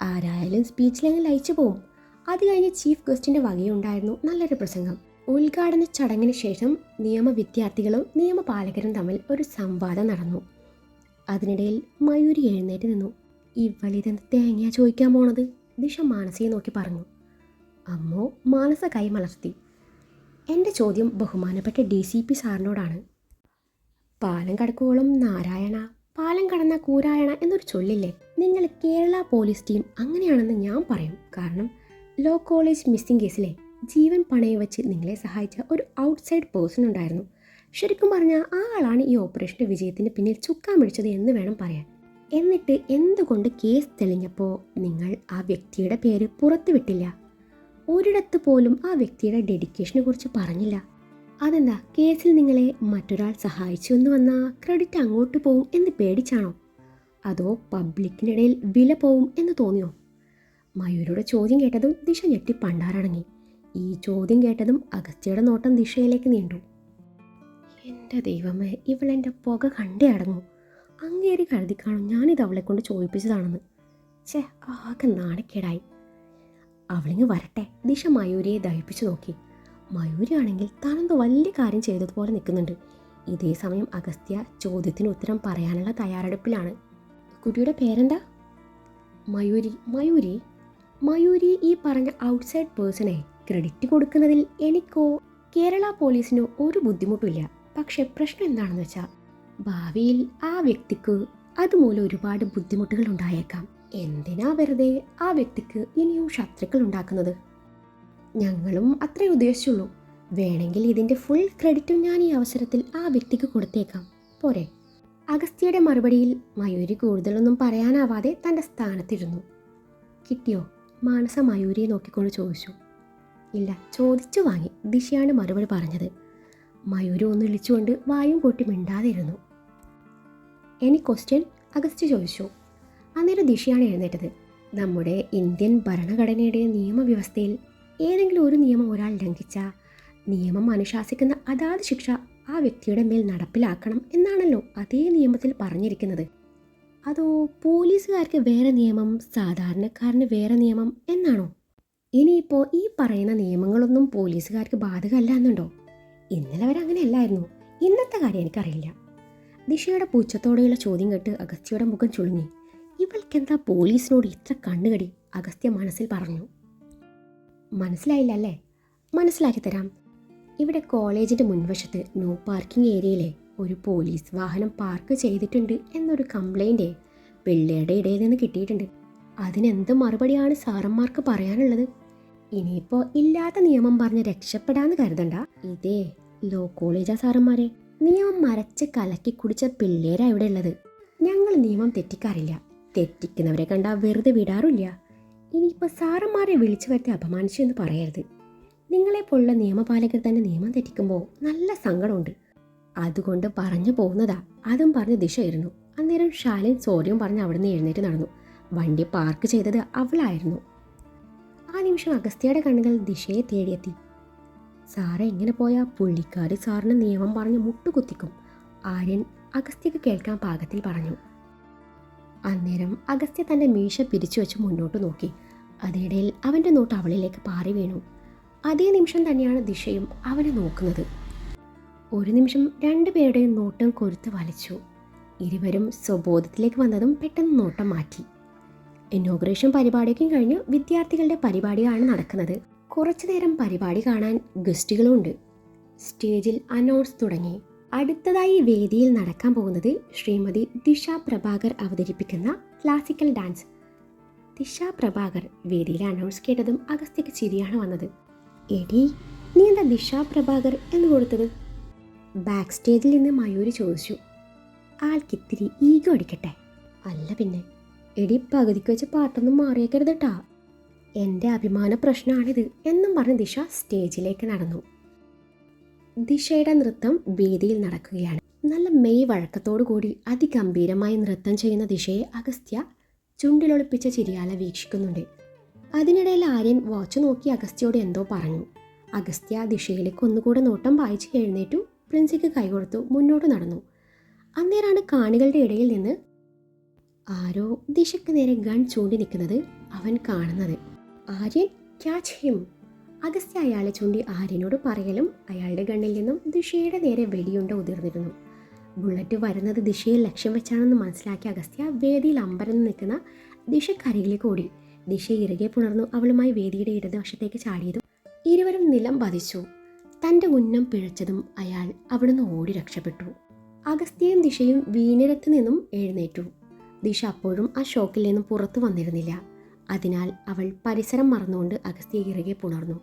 ആരായാലും സ്പീച്ചിലങ്ങ് ലയിച്ചു പോവും. അത് കഴിഞ്ഞ് ചീഫ് ഗസ്റ്റിൻ്റെ വകയുണ്ടായിരുന്നു നല്ലൊരു പ്രസംഗം. ഉദ്ഘാടന ചടങ്ങിന് ശേഷം നിയമ വിദ്യാർത്ഥികളും നിയമപാലകരും തമ്മിൽ ഒരു സംവാദം നടന്നു. അതിനിടയിൽ മയൂരി എഴുന്നേറ്റ് നിന്നു. ഇവളിതെന്ത് തേങ്ങയാ ചോദിക്കാൻ പോണത്? ദിശ മാനസയെ നോക്കി പറഞ്ഞു. അമ്മോ, മാനസ കൈ മലർത്തി. എൻ്റെ ചോദ്യം ബഹുമാനപ്പെട്ട DCP സാറിനോടാണ്. പാലം കടക്കുവോളം നാരായണ, പാലം കടന്ന കൂരായണ എന്നൊരു ചൊല്ലില്ലേ? നിങ്ങൾ കേരള പോലീസ് ടീം അങ്ങനെയാണെന്ന് ഞാൻ പറയും. കാരണം ലോ കോളേജ് മിസ്സിംഗ് കേസിലെ ജീവൻ പണയം വെച്ച് നിങ്ങളെ സഹായിച്ച ഒരു ഔട്ട്സൈഡ് പേഴ്സൺ ഉണ്ടായിരുന്നു. ശരിക്കും പറഞ്ഞാൽ ആ ആളാണ് ഈ ഓപ്പറേഷൻ്റെ വിജയത്തിന് പിന്നിൽ ചുക്കാൻ പിടിച്ചത് എന്ന് വേണം പറയാൻ. എന്നിട്ട് എന്തുകൊണ്ട് കേസ് തെളിഞ്ഞപ്പോൾ നിങ്ങൾ ആ വ്യക്തിയുടെ പേര് പുറത്തുവിട്ടില്ല? ഒരിടത്ത് പോലും ആ വ്യക്തിയുടെ ഡെഡിക്കേഷനെ കുറിച്ച് പറഞ്ഞില്ല. അതെന്താ, കേസിൽ നിങ്ങളെ മറ്റൊരാൾ സഹായിച്ചു എന്ന് വന്നാൽ ക്രെഡിറ്റ് അങ്ങോട്ട് പോവും എന്ന് പേടിച്ചാണോ? അതോ പബ്ലിക്കിനിടയിൽ വില പോവും എന്ന് തോന്നിയോ? മയൂരിയുടെ ചോദ്യം കേട്ടതും ദിശ ഞെട്ടി പണ്ടാറടങ്ങി. ഈ ചോദ്യം കേട്ടതും അഗസ്ത്യയുടെ നോട്ടം ദിശയിലേക്ക് നീണ്ടു. എൻ്റെ ദൈവമേ, ഇവളെൻ്റെ പുക കണ്ടേ അടങ്ങൂ. അങ്ങേരി കരുതി കാണും ഞാനിത് അവളെ കൊണ്ട് ചോദിപ്പിച്ചതാണെന്ന്. ഛേ, ആകെ നാണക്കേടായി. അവളിങ്ങ് വരട്ടെ. ദിശ മയൂരിയെ ദഹിപ്പിച്ചു നോക്കി. മയൂരി ആണെങ്കിൽ താനെന്തോ വലിയ കാര്യം ചെയ്തതുപോലെ നിൽക്കുന്നുണ്ട്. ഇതേ സമയം അഗസ്ത്യ ചോദ്യത്തിന് ഉത്തരം പറയാനുള്ള തയ്യാറെടുപ്പിലാണ്. കുട്ടിയുടെ പേരെന്താ? മയൂരി. മയൂരി മയൂരി ഈ പറഞ്ഞ ഔട്ട്സൈഡ് പേഴ്സണെ ക്രെഡിറ്റ് കൊടുക്കുന്നതിൽ എനിക്കോ കേരള പോലീസിനോ ഒരു ബുദ്ധിമുട്ടില്ല. പക്ഷെ പ്രശ്നം എന്താണെന്ന് വെച്ചാൽ ഭാവിയിൽ ആ വ്യക്തിക്ക് അതുമൂലം ഒരുപാട് ബുദ്ധിമുട്ടുകൾ ഉണ്ടായേക്കാം. എന്തിനാ വെറുതെ ആ വ്യക്തിക്ക് ഇനിയും ശത്രുക്കൾ ഉണ്ടാക്കുന്നത്? ഞങ്ങളും അത്രേ ഉദ്ദേശിച്ചുള്ളൂ. വേണമെങ്കിൽ ഇതിൻ്റെ ഫുൾ ക്രെഡിറ്റും ഞാൻ ഈ അവസരത്തിൽ ആ വ്യക്തിക്ക് കൊടുത്തേക്കാം, പോരെ? അഗസ്ത്യയുടെ മറുപടിയിൽ മയൂരി കൂടുതലൊന്നും പറയാനാവാതെ തൻ്റെ സ്ഥാനത്തിരുന്നു. കിട്ടിയോ? മാനസ മയൂരിയെ നോക്കിക്കൊണ്ട് ചോദിച്ചു. ഇല്ല, ചോദിച്ചു വാങ്ങി. ദിശയാണ് മറുപടി പറഞ്ഞത്. മയൂരി ഒന്ന് വിളിച്ചുകൊണ്ട് വായും പൊട്ടി മിണ്ടാതിരുന്നു. Any question? അഗസ്ത്യ ചോദിച്ചു. അന്നേരം ദിശയാണ് എഴുന്നേറ്റത്. നമ്മുടെ ഇന്ത്യൻ ഭരണഘടനയുടെ നിയമവ്യവസ്ഥയിൽ ഏതെങ്കിലും ഒരു നിയമം ഒരാൾ ലംഘിച്ചാൽ നിയമം അനുശാസിക്കുന്ന അതാത് ശിക്ഷ ആ വ്യക്തിയുടെ മേൽ നടപ്പിലാക്കണം എന്നാണല്ലോ അതേ നിയമത്തിൽ പറഞ്ഞിരിക്കുന്നത്. അതോ പോലീസുകാർക്ക് വേറെ നിയമം സാധാരണക്കാരന് വേറെ നിയമം എന്നാണോ? ഇനിയിപ്പോൾ ഈ പറയുന്ന നിയമങ്ങളൊന്നും പോലീസുകാർക്ക് ബാധകമല്ല എന്നുണ്ടോ? ഇന്നലെ വരെ അങ്ങനെ അല്ലായിരുന്നു, ഇന്നത്തെ കാര്യം എനിക്കറിയില്ല. ദിശയുടെ പുച്ഛത്തോടെയുള്ള ചോദ്യം കേട്ട് അഗസ്ത്യയുടെ മുഖം ചുളുങ്ങി. ഇവൾക്കെന്താ പോലീസിനോട് ഇത്ര കണ്ണുകടി? അഗസ്ത്യ മനസ്സിൽ പറഞ്ഞു. മനസ്സിലായില്ല അല്ലേ? മനസ്സിലാക്കി തരാം. ഇവിടെ കോളേജിൻ്റെ മുൻവശത്ത് നോ പാർക്കിംഗ് ഏരിയയിലെ ഒരു പോലീസ് വാഹനം പാർക്ക് ചെയ്തിട്ടുണ്ട് എന്നൊരു കംപ്ലൈൻറ്റ് പിള്ളേരുടെ ഇടയിൽ നിന്ന് കിട്ടിയിട്ടുണ്ട്. അതിനെന്ത് മറുപടിയാണ് സാറന്മാർക്ക് പറയാനുള്ളത്? ഇനിയിപ്പോൾ ഇല്ലാത്ത നിയമം പറഞ്ഞ് രക്ഷപ്പെടാന്ന് കരുതണ്ട. ഇതേ ലോ കോളേജാ സാറന്മാരെ. നിയമം മരച്ച് കലക്കി കുടിച്ച പിള്ളേരാ ഇവിടെ ഉള്ളത്. ഞങ്ങൾ നിയമം തെറ്റിക്കാറില്ല, തെറ്റിക്കുന്നവരെ കണ്ടാൽ വെറുതെ വിടാറില്ല. ഇനിയിപ്പോൾ സാറന്മാരെ വിളിച്ചു വരുത്തി അപമാനിച്ചു എന്ന് പറയരുത്. നിങ്ങളെപ്പോലുള്ള നിയമപാലകർ തന്നെ നിയമം തെറ്റിക്കുമ്പോൾ നല്ല സങ്കടമുണ്ട്. അതുകൊണ്ട് പറഞ്ഞു പോകുന്നതാ. അതും പറഞ്ഞ് ദിശയായിരുന്നു. അന്നേരം ശാലിൻ സോറിയും പറഞ്ഞ് അവിടെ നിന്ന് എഴുന്നേറ്റ് നടന്നു. വണ്ടി പാർക്ക് ചെയ്തത് അവളായിരുന്നു. ആ നിമിഷം അഗസ്ത്യയുടെ കണ്ണുകൾ ദിശയെ തേടിയെത്തി. സാറ് എങ്ങനെ പോയാൽ പുള്ളിക്കാരി സാറിന് നിയമം പറഞ്ഞ് മുട്ടുകുത്തിക്കും, ആര്യൻ അഗസ്ത്യക്ക് കേൾക്കാൻ പാകത്തിൽ പറഞ്ഞു. അന്നേരം അഗസ്ത്യ തൻ്റെ മീശ പിരിച്ചു വെച്ച് മുന്നോട്ട് നോക്കി. അതിനിടയിൽ അവൻ്റെ നോട്ട് അവളിലേക്ക് പാറി വീണു. അതേ നിമിഷം തന്നെയാണ് ദിശയും അവനെ നോക്കുന്നത്. ഒരു നിമിഷം രണ്ടുപേരുടെയും നോട്ടം കൊരുത്ത് വലിച്ചു. ഇരുവരും സ്വബോധത്തിലേക്ക് വന്നതും പെട്ടെന്ന് നോട്ടം മാറ്റി. ഇനോഗ്രേഷൻ പരിപാടിക്കും കഴിഞ്ഞ് വിദ്യാർത്ഥികളുടെ പരിപാടിയാണ് നടക്കുന്നത്. കുറച്ചു നേരം പരിപാടി കാണാൻ ഗസ്റ്റുകളുണ്ട്. സ്റ്റേജിൽ അനൗൺസ് തുടങ്ങി. അടുത്തതായി വേദിയിൽ നടക്കാൻ പോകുന്നത് ശ്രീമതി ദിശ പ്രഭാകർ അവതരിപ്പിക്കുന്ന ക്ലാസിക്കൽ ഡാൻസ്. ദിശ പ്രഭാകർ വേദിയിൽ അനൗൺസ് കേട്ടതും അഗസ്ത്യക്ക് ചിരിയാണ് വന്നത്. എടി, നീ എന്താ ദിശ പ്രഭാകർ എന്ന് കൊടുത്തത്? ബാക്ക് സ്റ്റേജിൽ നിന്ന് മയൂരി ചോദിച്ചു. ആൾക്കിത്തിരി ഈഗോ അടിക്കട്ടെ. അല്ല പിന്നെ. എടി, പകുതിക്ക് വെച്ച് പാട്ടൊന്നും മാറിയേക്കരുത് കേട്ടാ. എൻ്റെ അഭിമാന പ്രശ്നമാണിത് എന്നും പറഞ്ഞ് ദിശ സ്റ്റേജിലേക്ക് നടന്നു. ദിശയുടെ നൃത്തം വേദിയിൽ നടക്കുകയാണ്. നല്ല മെയ് വഴക്കത്തോടു കൂടി അതിഗംഭീരമായി നൃത്തം ചെയ്യുന്ന ദിശയെ അഗസ്ത്യ ചുണ്ടിലൊളിപ്പിച്ച ചിരിയാലെ വീക്ഷിക്കുന്നുണ്ട്. അതിനിടയിൽ ആര്യൻ വാച്ച് നോക്കി അഗസ്ത്യയോട് എന്തോ പറഞ്ഞു. അഗസ്ത്യ ദിശയിലേക്ക് ഒന്നുകൂടെ നോട്ടം വായിച്ച് എഴുന്നേറ്റു. പ്രിൻസിക്ക് കൈകൊടുത്തു മുന്നോട്ട് നടന്നു. അന്നേരമാണ് കാണികളുടെ ഇടയിൽ നിന്ന് ആരോ ദിശയ്ക്ക് നേരെ ഗൺ ചൂണ്ടി നിൽക്കുന്നത് അവൻ കാണുന്നത്. Aryan, catch him. അഗസ്ത്യ അയാളെ ചൂണ്ടി ആര്യനോട് പറയലും അയാളുടെ ഗണ്ണിൽ നിന്നും ദിശയുടെ നേരെ വെടിയുണ്ട ഉതിർന്നിരുന്നു. ബുള്ളറ്റ് വരുന്നത് ദിശയെ ലക്ഷ്യം വെച്ചാണെന്ന് മനസ്സിലാക്കിയ അഗസ്ത്യ വേദിയിൽ അമ്പരന്ന് നിൽക്കുന്ന ദിശക്കരികിലേക്ക് ഓടി. ദിശ ഇറുകെ പുണർന്നു അവളുമായി വേദിയുടെ ഇടതുവശത്തേക്ക് ചാടിയതും ഇരുവരും നിലം പതിച്ചു. തൻ്റെ ഉന്നം പിഴച്ചതും അയാൾ അവിടുന്ന് ഓടി രക്ഷപ്പെട്ടു. അഗസ്ത്യയും ദിശയും വീണിടത്ത് നിന്നും എഴുന്നേറ്റു. ദിശ അപ്പോഴും ആ ഷോക്കിൽ നിന്നും പുറത്തു വന്നിരുന്നില്ല. അതിനാൽ അവൾ പരിസരം മറന്നുകൊണ്ട് അഗസ്ത്യ ഇറുകെ പുണർന്നു.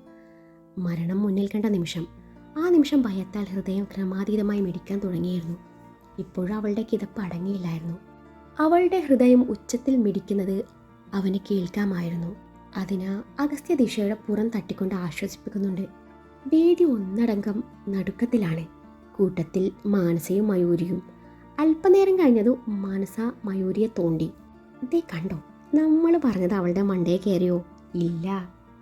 മരണം മുന്നിൽ കണ്ട നിമിഷം. ആ നിമിഷം ഭയത്താൽ ഹൃദയം ക്രമാതീതമായി മിടിക്കാൻ തുടങ്ങിയിരുന്നു. ഇപ്പോഴും അവളുടെ കിതപ്പ് അടങ്ങിയില്ലായിരുന്നു. അവളുടെ ഹൃദയം ഉച്ചത്തിൽ മിടിക്കുന്നത് അവന് കേൾക്കാമായിരുന്നു. അതിന് അഗസ്ത്യ ദിശയുടെ പുറം തട്ടിക്കൊണ്ട് ആശ്വസിപ്പിക്കുന്നുണ്ട്. വേദി ഒന്നടങ്കം നടുക്കത്തിലാണ്. കൂട്ടത്തിൽ മാനസയും മയൂരിയും. അല്പനേരം കഴിഞ്ഞതു മാനസ മയൂരിയെ തോണ്ടി. ഇതേ കണ്ടോ, നമ്മൾ പറഞ്ഞത് അവളുടെ മണ്ടയെ കയറിയോ? ഇല്ല,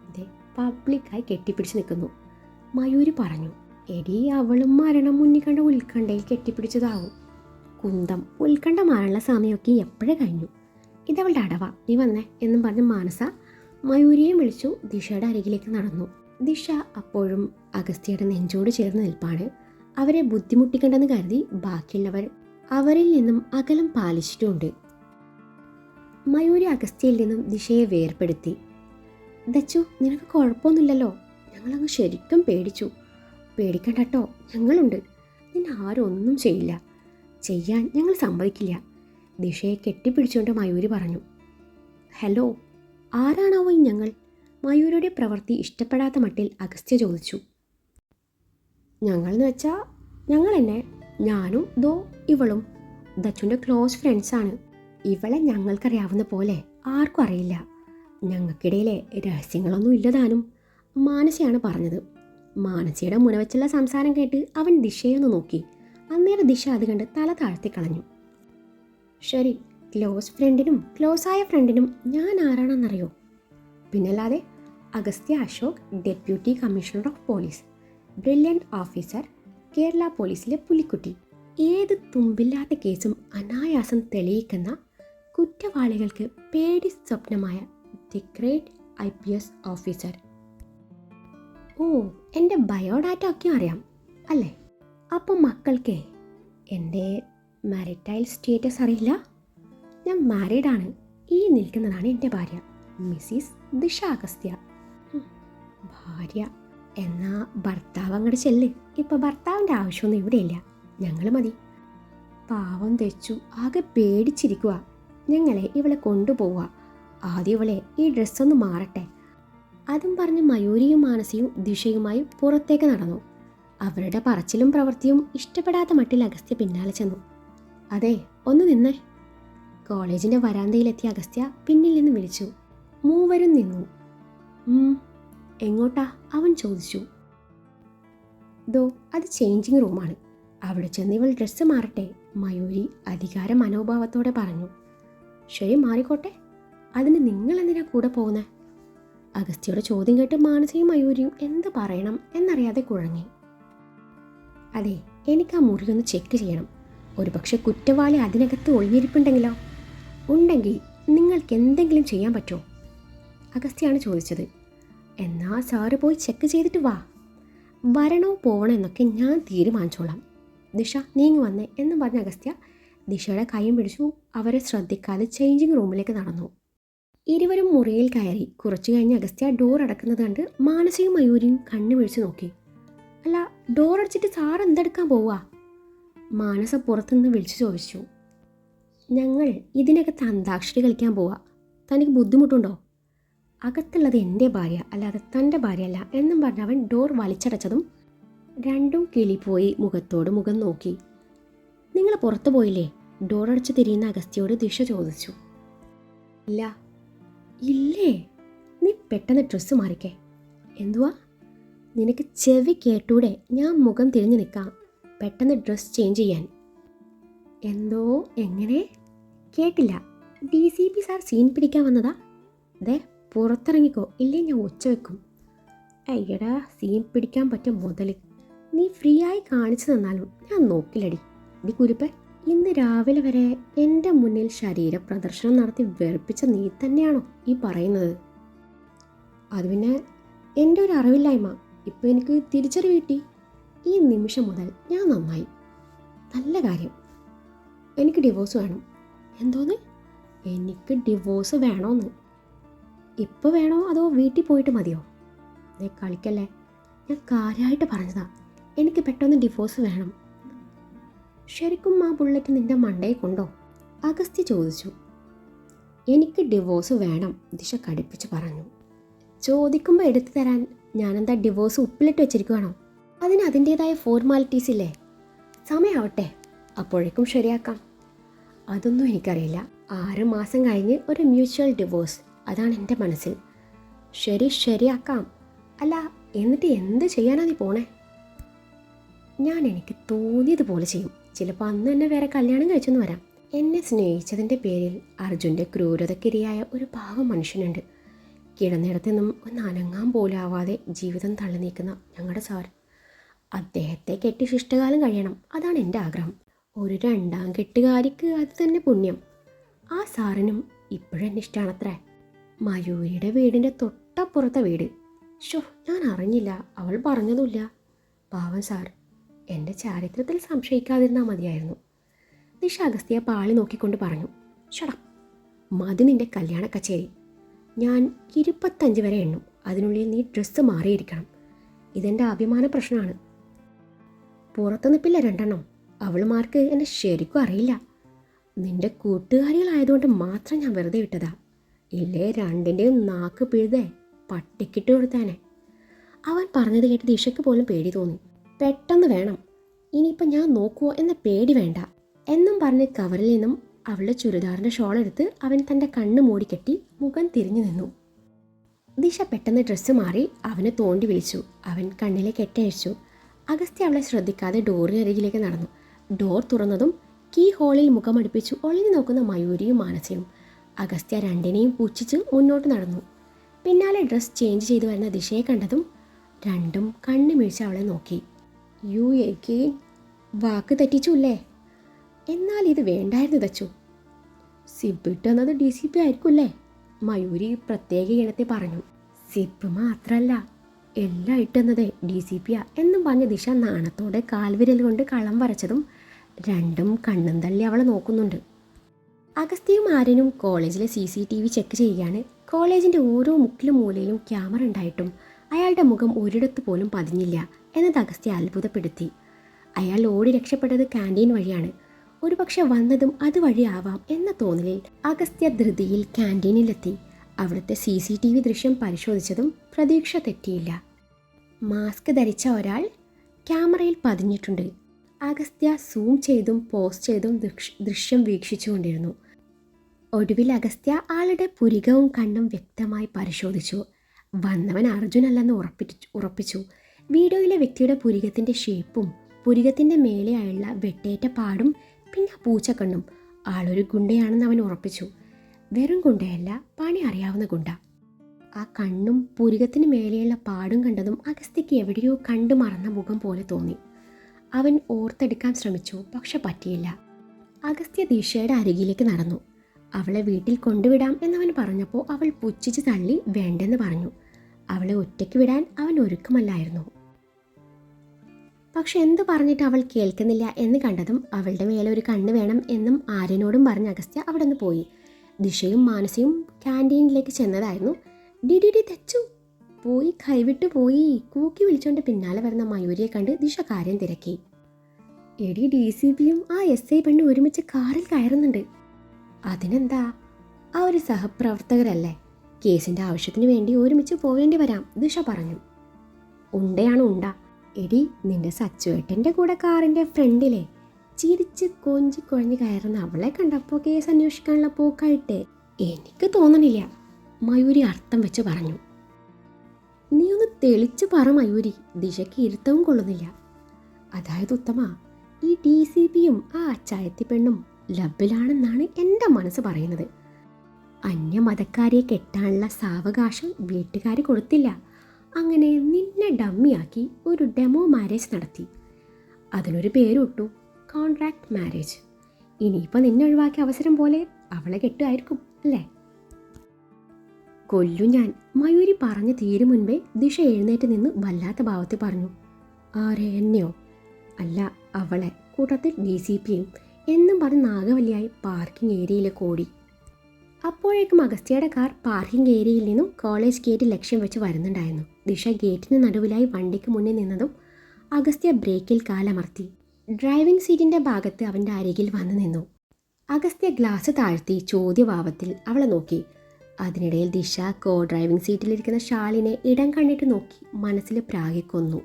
ഇതേ പബ്ലിക്കായി കെട്ടിപ്പിടിച്ച് നിൽക്കുന്നു. മയൂരി പറഞ്ഞു. എടി, അവളും മരണം മുന്നിൽ കണ്ട ഉത്കണ്ഠയിൽ കെട്ടിപ്പിടിച്ചതാവും. കുന്തം, ഉത്കണ്ഠ മാറാനുള്ള സമയമൊക്കെ എപ്പോഴേ കഴിഞ്ഞു. ഇതവളുടെ അടവ, നീ വന്നേ എന്നും പറഞ്ഞ് മാനസ മയൂരിയെയും വിളിച്ചു ദിശയുടെ അരികിലേക്ക് നടന്നു. ദിശ അപ്പോഴും അഗസ്ത്യയുടെ നെഞ്ചോട് ചേർന്ന് നിൽപ്പാണ്. അവരെ ബുദ്ധിമുട്ടിക്കണ്ടെന്ന് കരുതി ബാക്കിയുള്ളവർ അവരിൽ നിന്നും അകലം പാലിച്ചിട്ടുമുണ്ട്. മയൂരി അഗസ്ത്യയിൽ നിന്നും ദിശയെ വേർപെടുത്തി. ദച്ചു, നിനക്ക് കുഴപ്പമൊന്നുമില്ലല്ലോ? ഞങ്ങളങ്ങ് ശരിക്കും പേടിച്ചു. പേടിക്കണ്ടട്ടോ, ഞങ്ങളുണ്ട്. നിന്നെ ആരും ഒന്നും ചെയ്യില്ല. ചെയ്യാൻ ഞങ്ങൾ സമ്മതിക്കില്ല. ദിശയെ കെട്ടിപ്പിടിച്ചുകൊണ്ട് മയൂരി പറഞ്ഞു. ഹലോ, ആരാണാവോ ഈ ഞങ്ങൾ? മയൂരിയുടെ പ്രവൃത്തി ഇഷ്ടപ്പെടാത്ത മട്ടിൽ അഗസ്ത്യ ചോദിച്ചു. ഞങ്ങളെന്ന് വെച്ചാൽ ഞങ്ങൾ തന്നെ, ഞാനും ദോ ഇവളും ദച്ചുൻ്റെ ക്ലോസ് ഫ്രണ്ട്സാണ്. ഇവളെ ഞങ്ങൾക്കറിയാവുന്ന പോലെ ആർക്കും അറിയില്ല. ഞങ്ങൾക്കിടയിലെ രഹസ്യങ്ങളൊന്നും ഇല്ലതാനും. മാനസയാണ് പറഞ്ഞത്. മാനസയുടെ മുനവച്ചുള്ള സംസാരം കേട്ട് അവൻ ദിശയൊന്ന് നോക്കി. അന്നേരം ദിശ അത് കണ്ട് തല താഴ്ത്തി കളഞ്ഞു. ശരി, ക്ലോസ് ഫ്രണ്ടിനും ക്ലോസായ ഫ്രണ്ടിനും ഞാൻ ആരാണെന്നറിയോ? പിന്നല്ലാതെ, Agastya Ashok, deputy commissioner of police, brilliant officer, Kerala പോലീസിലെ പുലിക്കുട്ടി. ഏത് തുമ്പില്ലാത്ത കേസും അനായാസം തെളിയിക്കുന്ന കുറ്റവാളികൾക്ക് പേടി സ്വപ്നമായ ദി ഗ്രേറ്റ് IPS ഓഫീസർ. ഓ, എൻ്റെ ബയോഡാറ്റ ഒക്കെ അറിയാം അല്ലേ? അപ്പം മക്കൾക്ക് എൻ്റെ മാരിറ്റൈൽ സ്റ്റേറ്റസ് അറിയില്ല. ഞാൻ മാരീഡാണ്. ഈ നിൽക്കുന്നതാണ് എൻ്റെ ഭാര്യ, മിസ്സിസ് ദിശ അഗസ്ത്യ. ഭാര്യ എന്നാ ഭർത്താവ് അങ്ങോട്ട് ചെല്ല്. ഇപ്പം ഭർത്താവിൻ്റെ ആവശ്യമൊന്നും ഇവിടെയില്ല, ഞങ്ങൾ മതി. പാവം തെച്ചു ആകെ പേടിച്ചിരിക്കുക. ഞങ്ങളെ ഇവളെ കൊണ്ടുപോവുക. ആദ്യം ഇവളെ ഈ ഡ്രസ്സൊന്ന് മാറട്ടെ. അതും പറഞ്ഞ് മയൂരിയും മാനസിയും ദിശയുമായി പുറത്തേക്ക് നടന്നു. അവരുടെ പറച്ചിലും പ്രവൃത്തിയും ഇഷ്ടപ്പെടാത്ത മട്ടിൽ അഗസ്ത്യ പിന്നാലെ ചെന്നു. അതെ, ഒന്ന് നിന്നേ. കോളേജിൻ്റെ വരാന്തയിലെത്തിയ അഗസ്ത്യ പിന്നിൽ നിന്ന് വിളിച്ചു. മൂവരും നിന്നു. എങ്ങോട്ടാ? അവൻ ചോദിച്ചു. ദോ, അത് ചേഞ്ചിങ് റൂമാണ്. അവിടെ ചെന്ന് ഇവൾ ഡ്രസ്സ് മാറട്ടെ, മയൂരി അധികാര മനോഭാവത്തോടെ പറഞ്ഞു. ശരി, മാറിക്കോട്ടെ. അതിന് നിങ്ങൾ എന്തിനാ കൂടെ പോകുന്നേ? അഗസ്ത്യയുടെ ചോദ്യം കേട്ട് മാനസിയും മയൂരിയും എന്ത് പറയണം എന്നറിയാതെ കുഴങ്ങി. അതെ, എനിക്ക് ആ മുറി ഒന്ന് ചെക്ക് ചെയ്യണം. ഒരുപക്ഷെ കുറ്റവാളി അതിനകത്ത് ഒളിഞ്ഞിരിപ്പുണ്ടെങ്കിലോ? ഉണ്ടെങ്കിൽ നിങ്ങൾക്ക് എന്തെങ്കിലും ചെയ്യാൻ പറ്റുമോ? അഗസ്ത്യാണ് ചോദിച്ചത്. എന്നാ സാറ് പോയി ചെക്ക് ചെയ്തിട്ട് വാ. വരണോ പോകണോ എന്നൊക്കെ ഞാൻ തീരുമാനിച്ചോളാം. ദിശ, നീങ്ങി വന്നേ എന്ന് പറഞ്ഞ അഗസ്ത്യ ദിശയുടെ കൈയും പിടിച്ചു അവരെ ശ്രദ്ധിക്കാതെ ചേഞ്ചിങ് റൂമിലേക്ക് നടന്നു. ഇരുവരും മുറിയിൽ കയറി. കുറച്ചു കഴിഞ്ഞ് അഗസ്ത്യ ഡോർ അടക്കുന്നത് കണ്ട് മാനസിയും മയൂരിയും കണ്ണു പിടിച്ചു നോക്കി. അല്ല, ഡോർ അടച്ചിട്ട് സാർ എന്തെടുക്കാൻ പോവാ? മാനസ പുറത്തുനിന്ന് വിളിച്ചു ചോദിച്ചു. ഞങ്ങൾ ഇതിനകത്ത് അന്താക്ഷരി കളിക്കാൻ പോവാ. തനിക്ക് ബുദ്ധിമുട്ടുണ്ടോ? അകത്തുള്ളത് എൻ്റെ ഭാര്യ, അല്ലാതെ തൻ്റെ ഭാര്യയല്ല എന്നും പറഞ്ഞ് അവൻ ഡോർ വലിച്ചടച്ചതും രണ്ടും കിളിപ്പോയി മുഖത്തോട് മുഖം നോക്കി. നിങ്ങൾ പുറത്തു പോയില്ലേ? ഡോർ അടച്ച് തിരിയുന്ന അഗസ്ത്യയോട് ദിശ ചോദിച്ചു. ഇല്ല. ഇല്ലേ? നീ പെട്ടെന്ന് ഡ്രസ്സ് മാറിക്കേ. എന്തുവാ? നിനക്ക് ചെവി കേട്ടൂടെ? ഞാൻ മുഖം തിരിഞ്ഞു നിൽക്കാം, പെട്ടെന്ന് ഡ്രസ്സ് ചേഞ്ച് ചെയ്യാൻ. എന്തോ? എങ്ങനെ? കേട്ടില്ല. DCP സാർ സീൻ പിടിക്കാൻ വന്നതാ? ദേ, പുറത്തിറങ്ങിക്കോ, ഇല്ലേ ഞാൻ ഒച്ച വെക്കും. അയ്യടാ, സീൻ പിടിക്കാൻ പറ്റും മുതൽ. നീ ഫ്രീ ആയി കാണിച്ചു തന്നാലും ഞാൻ നോക്കില്ലടി. ഡി കുരുപ്പേ, ഇന്ന് രാവിലെ വരെ എൻ്റെ മുന്നിൽ ശരീര പ്രദർശനം നടത്തി വെറുപ്പിച്ച നീ തന്നെയാണോ ഈ പറയുന്നത്? അത് പിന്നെ എൻ്റെ ഒരു അറിവില്ലായ്മ. ഇപ്പോൾ എനിക്ക് തിരിച്ചറിവ് കിട്ടി. ഈ നിമിഷം മുതൽ ഞാൻ നന്നായി. നല്ല കാര്യം. എനിക്ക് ഡിവോഴ്സ് വേണം. എന്തോന്ന്? എനിക്ക് ഡിവോഴ്സ് വേണോന്ന്. ഇപ്പോൾ വേണോ അതോ വീട്ടിൽ പോയിട്ട് മതിയോ? നീ കളിക്കല്ലേ, ഞാൻ കാര്യമായിട്ട് പറഞ്ഞതാ. എനിക്ക് പെട്ടെന്ന് ഡിവോഴ്സ് വേണം. ശരിക്കും ആ ബുള്ളറ്റ് നിന്റെ മണ്ടയിൽ കൊണ്ടോ? അഗസ്ത്യ ചോദിച്ചു. എനിക്ക് ഡിവോഴ്സ് വേണം, ദിശ കടുപ്പിച്ച് പറഞ്ഞു. ചോദിക്കുമ്പോൾ എടുത്തു തരാൻ ഞാനെന്താ ഡിവോഴ്സ് ഉപ്പിലിട്ട് വെച്ചിരിക്കുകയാണോ? അതിന് അതിൻ്റേതായ ഫോർമാലിറ്റീസ് ഇല്ലേ? സമയമാവട്ടെ, അപ്പോഴേക്കും ശരിയാക്കാം. അതൊന്നും എനിക്കറിയില്ല. 6 മാസം കഴിഞ്ഞ് ഒരു മ്യൂച്വൽ ഡിവോഴ്സ്, അതാണ് എൻ്റെ മനസ്സിൽ. ശരിയാക്കാം. അല്ല, എന്നിട്ട് എന്ത് ചെയ്യാനാ നീ പോണേ? ഞാൻ എനിക്ക് തോന്നിയതുപോലെ ചെയ്യും. ചിലപ്പോൾ അന്ന് തന്നെ വേറെ കല്യാണം കഴിച്ചെന്ന് വരാം. എന്നെ സ്നേഹിച്ചതിൻ്റെ പേരിൽ അർജുൻ്റെ ക്രൂരതക്കിരയായ ഒരു പാവം മനുഷ്യനുണ്ട്. കിടന്നിടത്തു നിന്നും ഒന്ന് അനങ്ങാൻ പോലാവാതെ ജീവിതം തള്ളി നീക്കുന്ന ഞങ്ങളുടെ സാർ. അദ്ദേഹത്തെ കെട്ടി ശിഷ്ടകാലം കഴിയണം, അതാണ് എൻ്റെ ആഗ്രഹം. ഒരു 2ാം കെട്ടുകാരിക്ക് അത് തന്നെ പുണ്യം. ആ സാറിനും ഇപ്പോഴെന്നെ ഇഷ്ടമാണത്രേ. മയൂരിയുടെ വീടിൻ്റെ തൊട്ടപ്പുറത്തെ വീട്. ഞാൻ അറിഞ്ഞില്ല, അവൾ പറഞ്ഞതുമില്ല. പാവം സാർ. എൻ്റെ ചാരിത്രത്തിൽ സംശയിക്കാതിരുന്നാൽ മതിയായിരുന്നു. ദിശ അഗസ്ത്യയെ പാളി നോക്കിക്കൊണ്ട് പറഞ്ഞു. ഷടാ, മതി നിൻ്റെ കല്യാണ കച്ചേരി. ഞാൻ 25 വരെ എണ്ണും. അതിനുള്ളിൽ നീ ഡ്രസ്സ് മാറിയിരിക്കണം. ഇതെൻ്റെ അഭിമാന പ്രശ്നമാണ്. പുറത്തു നിൽപ്പില്ല 2 അവളുമാർക്ക് എന്നെ ശരിക്കും അറിയില്ല. നിൻ്റെ കൂട്ടുകാരികളായതുകൊണ്ട് മാത്രം ഞാൻ വെറുതെ വിട്ടതാ. ഇല്ലേ 2ൻ്റെയും നാക്ക് പിഴുതേ പട്ടിക്കിട്ട് കൊടുത്താനെ. അവൻ പറഞ്ഞത് കേട്ട് ദിശയ്ക്ക് പോലും പേടി തോന്നി. പെട്ടെന്ന് വേണം, ഇനിയിപ്പം ഞാൻ നോക്കുമോ എന്ന പേടി വേണ്ട എന്നും പറഞ്ഞ് കവറിൽ നിന്നും അവളുടെ ചുരിദാറിൻ്റെ ഷോൾ എടുത്ത് അവൻ തൻ്റെ കണ്ണ് മൂടിക്കെട്ടി മുഖം തിരിഞ്ഞു നിന്നു. ദിശ പെട്ടെന്ന് ഡ്രസ്സ് മാറി അവനെ തോണ്ടി വിളിച്ചു. അവൻ കണ്ണിലെ കെട്ടഴിച്ചു. അഗസ്ത്യ അവളെ ശ്രദ്ധിക്കാതെ ഡോറിനരികിലേക്ക് നടന്നു. ഡോർ തുറന്നതും കീ ഹോളിൽ മുഖമടുപ്പിച്ചു ഒളിഞ്ഞു നോക്കുന്ന മയൂരിയും മാനസയും. അഗസ്ത്യ 2നെയും പുച്ഛിച്ച് മുന്നോട്ട് നടന്നു. പിന്നാലെ ഡ്രസ്സ് ചേഞ്ച് ചെയ്തു വരുന്ന ദിശയെ കണ്ടതും 2ഉം കണ്ണു മിഴിച്ച് അവളെ നോക്കി. യു എഗെയിൻ, വാക്ക് തെറ്റിച്ചുല്ലേ? എന്നാൽ ഇത് വേണ്ടായിരുന്നു തച്ചു. സിബ് ഇട്ടെന്നത് DCP ആയിരിക്കുമല്ലേ? മയൂരി പ്രത്യേക ഇനത്തെ പറഞ്ഞു. സിബ് മാത്രമല്ല, എല്ലാം ഇട്ടെന്നത് DCP എന്നും പറഞ്ഞ് ദിശ നാണത്തോടെ കാൽവിരൽ കൊണ്ട് കളം വരച്ചതും രണ്ടും കണ്ണും തള്ളി അവളെ നോക്കുന്നുണ്ട്. അഗസ്ത്യയും ആര്യനും കോളേജിലെ CCTV ചെക്ക് ചെയ്യുകയാണ്. കോളേജിൻ്റെ ഓരോ മുക്കിലും മൂലയിലും ക്യാമറ ഉണ്ടായിട്ടും അയാളുടെ മുഖം ഒരിടത്ത് പോലും പതിഞ്ഞില്ല എന്നത് അഗസ്ത്യ അത്ഭുതപ്പെടുത്തി. അയാൾ ഓടി രക്ഷപ്പെട്ടത് ക്യാൻറ്റീൻ വഴിയാണ്. ഒരുപക്ഷെ വന്നതും അതുവഴിയാവാം എന്ന തോന്നലിൽ അഗസ്ത്യ ധൃതിയിൽ ക്യാൻറ്റീനിലെത്തി. അവിടുത്തെ CCTV ദൃശ്യം പരിശോധിച്ചതും പ്രതീക്ഷ തെറ്റിയില്ല. മാസ്ക് ധരിച്ച ഒരാൾ ക്യാമറയിൽ പതിഞ്ഞിട്ടുണ്ട്. അഗസ്ത്യ സൂം ചെയ്തും പോസ്റ്റ് ചെയ്തും ദൃശ്യം വീക്ഷിച്ചുകൊണ്ടിരുന്നു. ഒടുവിൽ അഗസ്ത്യ ആളുടെ പുരികവും കണ്ണും വ്യക്തമായി പരിശോധിച്ചു. വന്നവൻ അർജുനല്ലെന്ന് ഉറപ്പിച്ചു. വീഡിയോയിലെ വ്യക്തിയുടെ പുരികത്തിൻ്റെ ഷേപ്പും പുരികത്തിൻ്റെ മേലെയായുള്ള വെട്ടേറ്റ പാടും പിന്നെ പൂച്ചക്കണ്ണും ആളൊരു ഗുണ്ടയാണെന്ന് അവൻ ഉറപ്പിച്ചു. വെറും ഗുണ്ടയല്ല, പണി അറിയാവുന്ന ഗുണ്ട. ആ കണ്ണും പുരികത്തിന് മേലെയുള്ള പാടും കണ്ടതും അഗസ്ത്യയ്ക്ക് എവിടെയോ കണ്ടു മറന്ന മുഖം പോലെ തോന്നി. അവൻ ഓർത്തെടുക്കാൻ ശ്രമിച്ചു, പക്ഷെ പറ്റിയില്ല. അഗസ്ത്യ ദിശയുടെ അരികിലേക്ക് നടന്നു. അവളെ വീട്ടിൽ കൊണ്ടുവിടാം എന്നവൻ പറഞ്ഞപ്പോൾ അവൾ പുച്ഛിച്ച് തള്ളി വേണ്ടെന്ന് പറഞ്ഞു. അവളെ ഒറ്റയ്ക്ക് വിടാൻ അവൻ ഒരുക്കമല്ലായിരുന്നു. പക്ഷെ എന്തു പറഞ്ഞിട്ട് അവൾ കേൾക്കുന്നില്ല എന്ന് കണ്ടതും അവളുടെ മേലെ ഒരു കണ്ണ് വേണം എന്നും ആര്യനോടും പറഞ്ഞ അഗസ്ത്യ അവിടെ നിന്ന് പോയി. ദിശയും മാനസയും ക്യാൻറ്റീനിലേക്ക് ചെന്നതായിരുന്നു. ഡിഡിഡി തെച്ചു പോയി, കൈവിട്ടു പോയി കൂക്കി വിളിച്ചോണ്ട് പിന്നാലെ വരുന്ന മയൂരിയെ കണ്ട് ദിശ കാര്യം തിരക്കി. എടി DCPയും ആ SI പെണ്ണും ഒരുമിച്ച് കാറിൽ കയറുന്നുണ്ട്. അതിനെന്താ, ആ ഒരു സഹപ്രവർത്തകരല്ലേ, കേസിൻ്റെ ആവശ്യത്തിന് വേണ്ടി ഒരുമിച്ച് പോവേണ്ടി വരാം, ദിശ പറഞ്ഞു. ഉണ്ടയാണ് ഉണ്ട. എടി നിന്റെ സച്ചുവേട്ടൻ്റെ കൂടെ കാറിൻ്റെ ഫ്രണ്ടിലെ ചിരിച്ച് കൊഞ്ചി കുഴഞ്ഞ് കയറുന്ന അവളെ കണ്ടപ്പോൾ കേസ് അന്വേഷിക്കാനുള്ള പോക്കായിട്ടേ എനിക്ക് തോന്നണില്ല, മയൂരി അർത്ഥം വെച്ച് പറഞ്ഞു. നീ ഒന്ന് തെളിച്ച് പറ മയൂരി, ദിശയ്ക്ക് ഇരുത്തവും കൊള്ളുന്നില്ല. അതായത് ഉത്തമ, ഈ DCPയും ആ അച്ചായത്തി പെണ്ണും ലബിലാണെന്നാണ് എൻ്റെ മനസ്സ് പറയുന്നത്. അന്യമതക്കാരിയെ കെട്ടാനുള്ള സാവകാശം വീട്ടുകാർ കൊടുത്തില്ല. അങ്ങനെ നിന്നെ ഡമ്മിയാക്കി ഒരു ഡെമോ മാരേജ് നടത്തി. അതിനൊരു പേരിട്ടു, കോൺട്രാക്ട് മാരേജ്. ഇനിയിപ്പോൾ നിന്നെ ഒഴിവാക്കിയ അവസരം പോലെ അവളെ കെട്ടുമായിരിക്കും അല്ലേ? കൊല്ലു ഞാൻ, മയൂരി പറഞ്ഞു തീരും മുൻപേ ദിശ എഴുന്നേറ്റ് നിന്ന് വല്ലാത്ത ഭാവത്തിൽ പറഞ്ഞു. ആരെ, എന്നെയോ? അല്ല, അവളെ. കൂട്ടത്തിൽ DCPയും എന്നും പറഞ്ഞ് നാഗവല്ലിയായി പാർക്കിംഗ് ഏരിയയിലേക്ക് ഓടി. അപ്പോഴേക്കും അഗസ്ത്യയുടെ കാർ പാർക്കിംഗ് ഏരിയയിൽ നിന്നും കോളേജ് ഗേറ്റ് ലക്ഷ്യം വെച്ച് വരുന്നുണ്ടായിരുന്നു. ദിശ ഗേറ്റിന് നടുവിലായി വണ്ടിക്ക് മുന്നിൽ നിന്നതും അഗസ്ത്യ ബ്രേക്കിൽ കാലമർത്തി. ഡ്രൈവിംഗ് സീറ്റിൻ്റെ ഭാഗത്ത് അവൻ്റെ അരികിൽ വന്നു നിന്നു. അഗസ്ത്യ ഗ്ലാസ് താഴ്ത്തി ചോദ്യഭാവത്തിൽ അവളെ നോക്കി. അതിനിടയിൽ ദിശ ഡ്രൈവിംഗ് സീറ്റിലിരിക്കുന്ന ഷാലിനെ ഇടം കണ്ണിട്ട് നോക്കി മനസ്സിൽ പ്രാഗിക്കൊന്നു.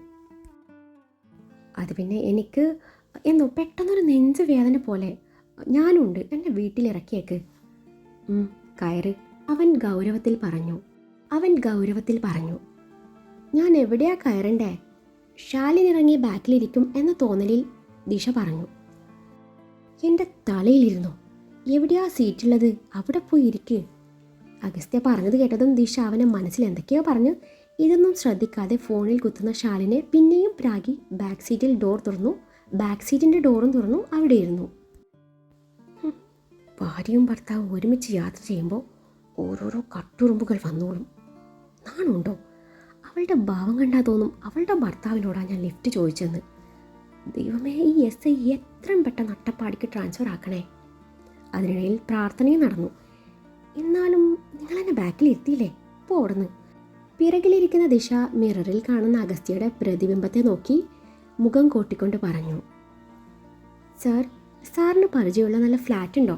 അത് പിന്നെ എനിക്ക് എന്തോ പെട്ടെന്നൊരു നെഞ്ച് വേദന പോലെ. ഞാനുണ്ട്, എന്നെ വീട്ടിലിറക്കിയേക്ക്. കയറ്, അവൻ ഗൗരവത്തിൽ പറഞ്ഞു. ഞാൻ എവിടെയാ കയറണ്ടേ? ഷാലിനിറങ്ങി ബാക്കിലിരിക്കും എന്ന തോന്നലിൽ ദിശ പറഞ്ഞു. എൻ്റെ തലയിലിരുന്നു. എവിടെയാ സീറ്റുള്ളത്? അവിടെ പോയി ഇരിക്ക്. അഗസ്ത്യ പറഞ്ഞത് കേട്ടതും ദിശ അവനെ മനസ്സിൽ എന്തൊക്കെയോ പറഞ്ഞു. ഇതൊന്നും ശ്രദ്ധിക്കാതെ ഫോണിൽ കുത്തുന്ന ഷാലിനെ പിന്നെയും പ്രാഗി ബാക്ക് സീറ്റിൻ്റെ ഡോറും തുറന്നു അവിടെ ഇരുന്നു. ഭാര്യയും ഭർത്താവും ഒരുമിച്ച് യാത്ര ചെയ്യുമ്പോൾ ഓരോരോ കട്ടുറുമ്പുകൾ വന്നോളും. നാണുണ്ടോ? അവളുടെ ഭാവം കണ്ടാൽ തോന്നും അവളുടെ ഭർത്താവിനോടാണ് ഞാൻ ലിഫ്റ്റ് ചോദിച്ചെന്ന്. ദൈവമേ, ഈ SI എത്രയും പെട്ടെന്ന് അട്ടപ്പാടിക്ക് ട്രാൻസ്ഫർ ആക്കണേ. അതിനിടയിൽ പ്രാർത്ഥനയും നടന്നു. എന്നാലും നിങ്ങളെന്നെ ബാക്കിൽ എത്തിയില്ലേ, ഇപ്പോൾ ഓടുന്നു. പിറകിലിരിക്കുന്ന ദിശ മിററിൽ കാണുന്ന അഗസ്ത്യയുടെ പ്രതിബിംബത്തെ നോക്കി മുഖം കോട്ടിക്കൊണ്ട് പറഞ്ഞു. സാറിന് പരിചയമുള്ള നല്ല ഫ്ലാറ്റ് ഉണ്ടോ?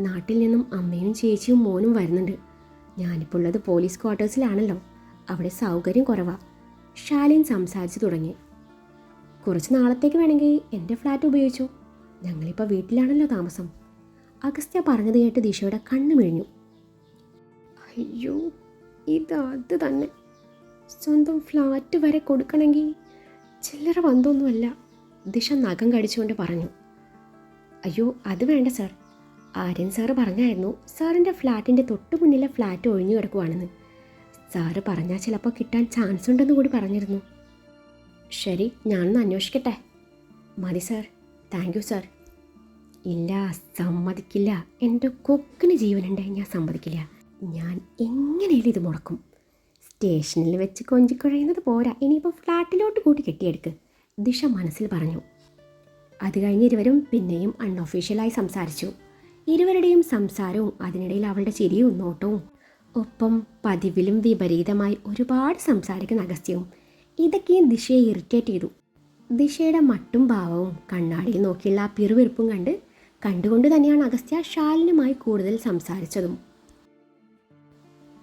നാട്ടിൽ നിന്നും അമ്മയും ചേച്ചിയും മോനും വരുന്നുണ്ട്. ഞാനിപ്പോൾ ഉള്ളത് പോലീസ് ക്വാർട്ടേഴ്സിലാണല്ലോ, അവിടെ സൗകര്യം കുറവാണ്. ഷാലിൻ സംസാരിച്ചു തുടങ്ങി. കുറച്ച് നാളത്തേക്ക് വേണമെങ്കിൽ എൻ്റെ ഫ്ലാറ്റ് ഉപയോഗിച്ചോ, ഞങ്ങളിപ്പോൾ വീട്ടിലാണല്ലോ താമസം. അഗസ്ത്യ പറഞ്ഞത് കേട്ട് ദിശയുടെ കണ്ണു മിഴിഞ്ഞു. അയ്യോ, അത് തന്നെ, സ്വന്തം ഫ്ലാറ്റ് വരെ കൊടുക്കണമെങ്കിൽ ചില്ലറ ബന്ധമൊന്നുമല്ല, ദിശ നഖം കടിച്ചുകൊണ്ട് പറഞ്ഞു. അയ്യോ, അത് വേണ്ട സാർ. ആര്യൻ സാറ് പറഞ്ഞായിരുന്നു സാറിൻ്റെ ഫ്ലാറ്റിൻ്റെ തൊട്ട് മുന്നിലെ ഫ്ലാറ്റ് ഒഴിഞ്ഞു കിടക്കുവാണെന്ന്. സാറ് പറഞ്ഞാൽ ചിലപ്പോൾ കിട്ടാൻ ചാൻസ് ഉണ്ടെന്ന് കൂടി പറഞ്ഞിരുന്നു. ശരി, ഞാനൊന്ന് അന്വേഷിക്കട്ടെ. മതി സാർ, താങ്ക് യു സാർ. ഇല്ല, സമ്മതിക്കില്ല. എൻ്റെ കൊക്കിന് ജീവനുണ്ട്, ഞാൻ സമ്മതിക്കില്ല. ഞാൻ എങ്ങനെയും ഇത് മുടക്കും. സ്റ്റേഷനിൽ വെച്ച് കൊഞ്ചിക്കുഴയുന്നത് പോരാ, ഇനിയിപ്പോൾ ഫ്ലാറ്റിലോട്ട് കൂട്ടി കെട്ടിയെടുക്ക്, ദിശ മനസ്സിൽ പറഞ്ഞു. അത് കഴിഞ്ഞ് ഇരുവരും പിന്നെയും അൺഒഫീഷ്യലായി സംസാരിച്ചു. ഇരുവരുടെയും സംസാരവും അതിനിടയിൽ അവളുടെ ചിരിയും നോട്ടവും, ഒപ്പം പതിവിലും വിപരീതമായി ഒരുപാട് സംസാരിക്കുന്ന അഗസ്ത്യവും, ഇതൊക്കെയും ദിശയെ ഇറിറ്റേറ്റ് ചെയ്തു. ദിശയുടെ മട്ടും ഭാവവും കണ്ണാടിയിൽ നോക്കിയുള്ള ആ പിറുവിറുപ്പും കണ്ടുകൊണ്ട് തന്നെയാണ് അഗസ്ത്യ ശാലിനുമായി കൂടുതൽ സംസാരിച്ചതും.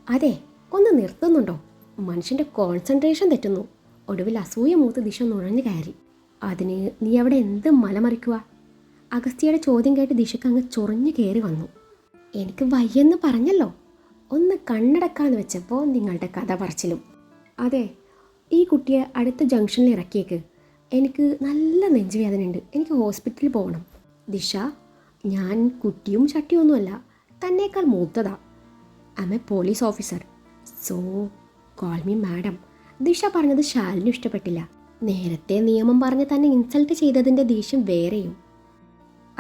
അതെ, ഒന്ന് നിർത്തുന്നുണ്ടോ? മനുഷ്യൻ്റെ കോൺസെൻട്രേഷൻ തെറ്റുന്നു. ഒടുവിൽ അസൂയ മൂത്ത് ദിശ നുഴഞ്ഞു കയറി. അതിന് നീ അവിടെ എന്ത് മലമറിക്കുക? അഗസ്ത്യയുടെ ചോദ്യം കേട്ട് ദിശക്ക് അങ്ങ് ചൊറിഞ്ഞു കയറി വന്നു. എനിക്ക് വയ്യെന്ന് പറഞ്ഞല്ലോ. ഒന്ന് കണ്ണടക്കാന്ന് വെച്ചപ്പോൾ നിങ്ങളുടെ കഥ പറച്ചിലും. അതെ, ഈ കുട്ടിയെ അടുത്ത ജംഗ്ഷനിൽ ഇറക്കിയേക്ക്. എനിക്ക് നല്ല നെഞ്ചുവേദനയുണ്ട്, എനിക്ക് ഹോസ്പിറ്റലിൽ പോകണം. ദിശ, ഞാൻ കുട്ടിയും ചട്ടിയൊന്നുമല്ല, തന്നേക്കാൾ മൂത്തതാ. I am a police officer, so call me madam. Disha പറഞ്ഞത് ശാലിനും ഇഷ്ടപ്പെട്ടില്ല. നേരത്തെ നിയമം പറഞ്ഞ് തന്നെ ഇൻസൾട്ട് ചെയ്തതിൻ്റെ ദേഷ്യം വേറെയും.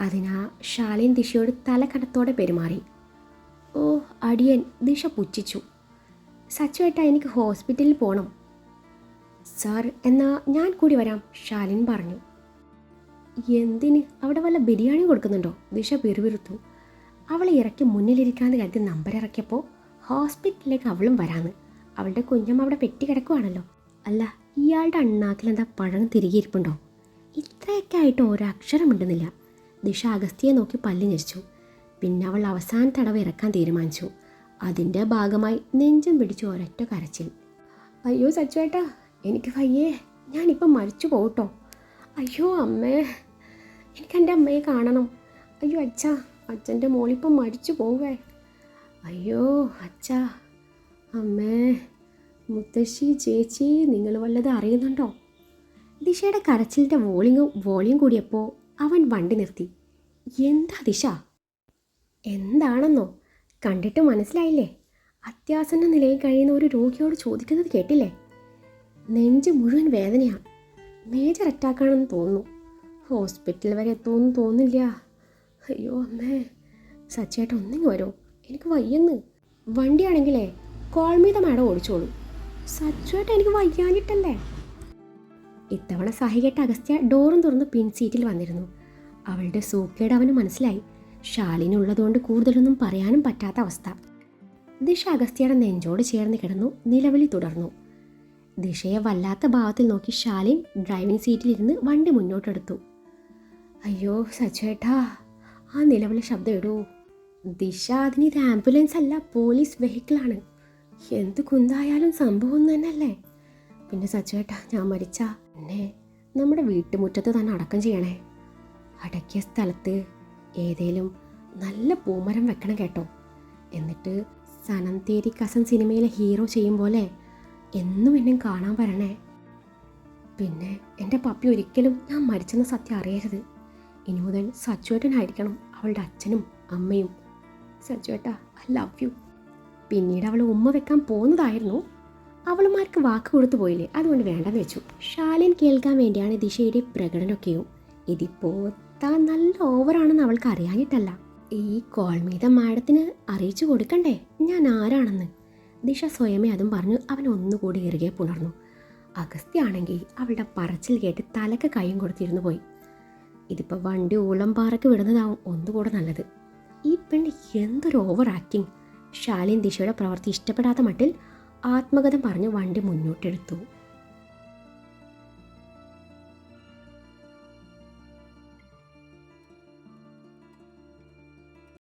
അതിനാ ശാലിൻ ദിശയോട് തലക്കടത്തോടെ പെരുമാറി. ഓ അടിയൻ, ദിശ പുച്ഛിച്ചു. സച്ചുവേട്ടാ, എനിക്ക് ഹോസ്പിറ്റലിൽ പോകണം. സാർ, എന്നാൽ ഞാൻ കൂടി വരാം, ശാലിൻ പറഞ്ഞു. എന്തിന്? അവിടെ വല്ല ബിരിയാണി കൊടുക്കുന്നുണ്ടോ? ദിശ പിറുപിറുത്തു. അവളെ ഇറക്കി മുന്നിലിരിക്കാന്ന് കരുതി നമ്പർ ഇറക്കിയപ്പോൾ ഹോസ്പിറ്റലിലേക്ക് അവളും വരാന്ന്. അവളുടെ കുഞ്ഞമ്മ അവിടെ പെറ്റി കിടക്കുവാണല്ലോ. അല്ല, ഇയാളുടെ അണ്ണാക്കിലെന്താ പഴം തിരികെ ഇരിപ്പുണ്ടോ? ഇത്രയൊക്കെ ആയിട്ട് ഒരക്ഷരം മിണ്ടുന്നില്ല. ദിശ അഗസ്ത്യയെ നോക്കി പല്ലി ഞെരിച്ചു. പിന്നെ അവൾ അവസാന തടവ് ഇറക്കാൻ തീരുമാനിച്ചു. അതിൻ്റെ ഭാഗമായി നെഞ്ചും പിടിച്ചു ഒരൊറ്റ കരച്ചിൽ. അയ്യോ സച്ചുവേട്ടാ, എനിക്ക് വയ്യേ, ഞാനിപ്പം മരിച്ചു പോകട്ടോ. അയ്യോ അമ്മേ, എനിക്കെൻ്റെ അമ്മയെ കാണണം. അയ്യോ അച്ഛാ, അച്ഛൻ്റെ മോളിപ്പം മരിച്ചു പോവേ. അയ്യോ അച്ഛാ, അമ്മേ, മുത്തശ്ശി, ചേച്ചി, നിങ്ങൾ വല്ലതും അറിയുന്നുണ്ടോ? ദിശയുടെ കരച്ചിലിൻ്റെ വോളിയം കൂടിയപ്പോൾ അവൻ വണ്ടി നിർത്തി. എന്താ ദിശ? എന്താണെന്നോ? കണ്ടിട്ട് മനസ്സിലായില്ലേ? അത്യാസന്ന നിലയിൽ കഴിയുന്ന ഒരു രോഗിയോട് ചോദിക്കുന്നത് കേട്ടില്ലേ? നെഞ്ച് മുഴുവൻ വേദനയാണ്. മേജർ അറ്റാക്കാണെന്ന് തോന്നുന്നു. ഹോസ്പിറ്റൽ വരെ എത്തുമെന്ന് തോന്നില്ല. അയ്യോ അമ്മേ, സച്ചേട്ട ഒന്നിങ്ങ് വരുമോ? എനിക്ക് വയ്യെന്ന്. വണ്ടിയാണെങ്കിലേ കോൾമീത മാഡം ഓടിച്ചോളൂ. സച്ചുവേട്ട, എനിക്ക് വയ്യാഞ്ഞിട്ടല്ലേ. ഇത്തവണ സഹികെട്ട അഗസ്ത്യ ഡോറും തുറന്ന് പിൻസീറ്റിൽ വന്നിരുന്നു. അവളുടെ സൂക്കേട് അവന് മനസ്സിലായി. ശാലിനുള്ളതുകൊണ്ട് കൂടുതലൊന്നും പറയാനും പറ്റാത്ത അവസ്ഥ. ദിശ അഗസ്ത്യയുടെ നെഞ്ചോട് ചേർന്ന് കിടന്നു നിലവിളി തുടർന്നു. ദിശയെ വല്ലാത്ത ഭാവത്തിൽ നോക്കി ശാലിൻ ഡ്രൈവിംഗ് സീറ്റിലിരുന്ന് വണ്ടി മുന്നോട്ടെടുത്തു. അയ്യോ സച്ചുവേട്ടാ, ആ നിലവിളി ശബ്ദം ഇടൂ. ദിശ, അതിനിത് ആംബുലൻസ് അല്ല, പോലീസ് വെഹിക്കിളാണ്. എന്ത് കുന്തായാലും സംഭവം തന്നെയല്ലേ. പിന്നെ സച്ചുവേട്ടാ, ഞാൻ മരിച്ച എന്നെ നമ്മുടെ വീട്ടുമുറ്റത്ത് തന്നെ അടക്കം ചെയ്യണേ. അടക്കിയ സ്ഥലത്ത് ഏതേലും നല്ല പൂമരം വെക്കണം കേട്ടോ. എന്നിട്ട് സനം തേരി കസൻ സിനിമയിലെ ഹീറോ ചെയ്യും പോലെ എന്നും എന്നെ കാണാൻ വരണേ. പിന്നെ എൻ്റെ പപ്പി ഒരിക്കലും ഞാൻ മരിച്ചെന്ന സത്യം അറിയരുത്. ഇനി മുതൽ സച്ചുവേട്ടനായിരിക്കണം അവളുടെ അച്ഛനും അമ്മയും. സച്ചുവേട്ടാ, ഐ ലവ് യു. പിന്നീട് അവൾ ഉമ്മ വെക്കാൻ പോകുന്നതായിരുന്നു. അവളുമാർക്ക് വാക്ക് കൊടുത്തു പോയില്ലേ, അതുകൊണ്ട് വേണ്ടെന്ന് വെച്ചു. ശാലിൻ കേൾക്കാൻ വേണ്ടിയാണ് ദിശയുടെ പ്രകടനമൊക്കെയും. ഇതിപ്പോൾ താൻ നല്ല ഓവറാണെന്ന് അവൾക്ക് അറിയാനിട്ടല്ല. ഈ കോൾമീത മാഡത്തിന് അറിയിച്ചു കൊടുക്കണ്ടേ ഞാൻ ആരാണെന്ന്. ദിശ സ്വയമേ അതും പറഞ്ഞു അവൻ ഒന്നുകൂടി ഇറുകെ പുണർന്നു. അഗസ്ത്യാണെങ്കിൽ അവളുടെ പറച്ചിൽ കേട്ട് തലക്ക് കൈയും കൊടുത്തിരുന്നു പോയി. ഇതിപ്പോൾ വണ്ടി ഊളംപാറയ്ക്ക് വിടുന്നതാവും ഒന്നുകൂടെ നല്ലത്. ഈ പെണ്ണ് എന്തൊരു ഓവർ ആക്ടിങ്. ശാലിൻ ദിശയുടെ പ്രവൃത്തി ഇഷ്ടപ്പെടാത്ത മട്ടിൽ ആത്മകഥം പറഞ്ഞ് വണ്ടി മുന്നോട്ടെടുത്തു.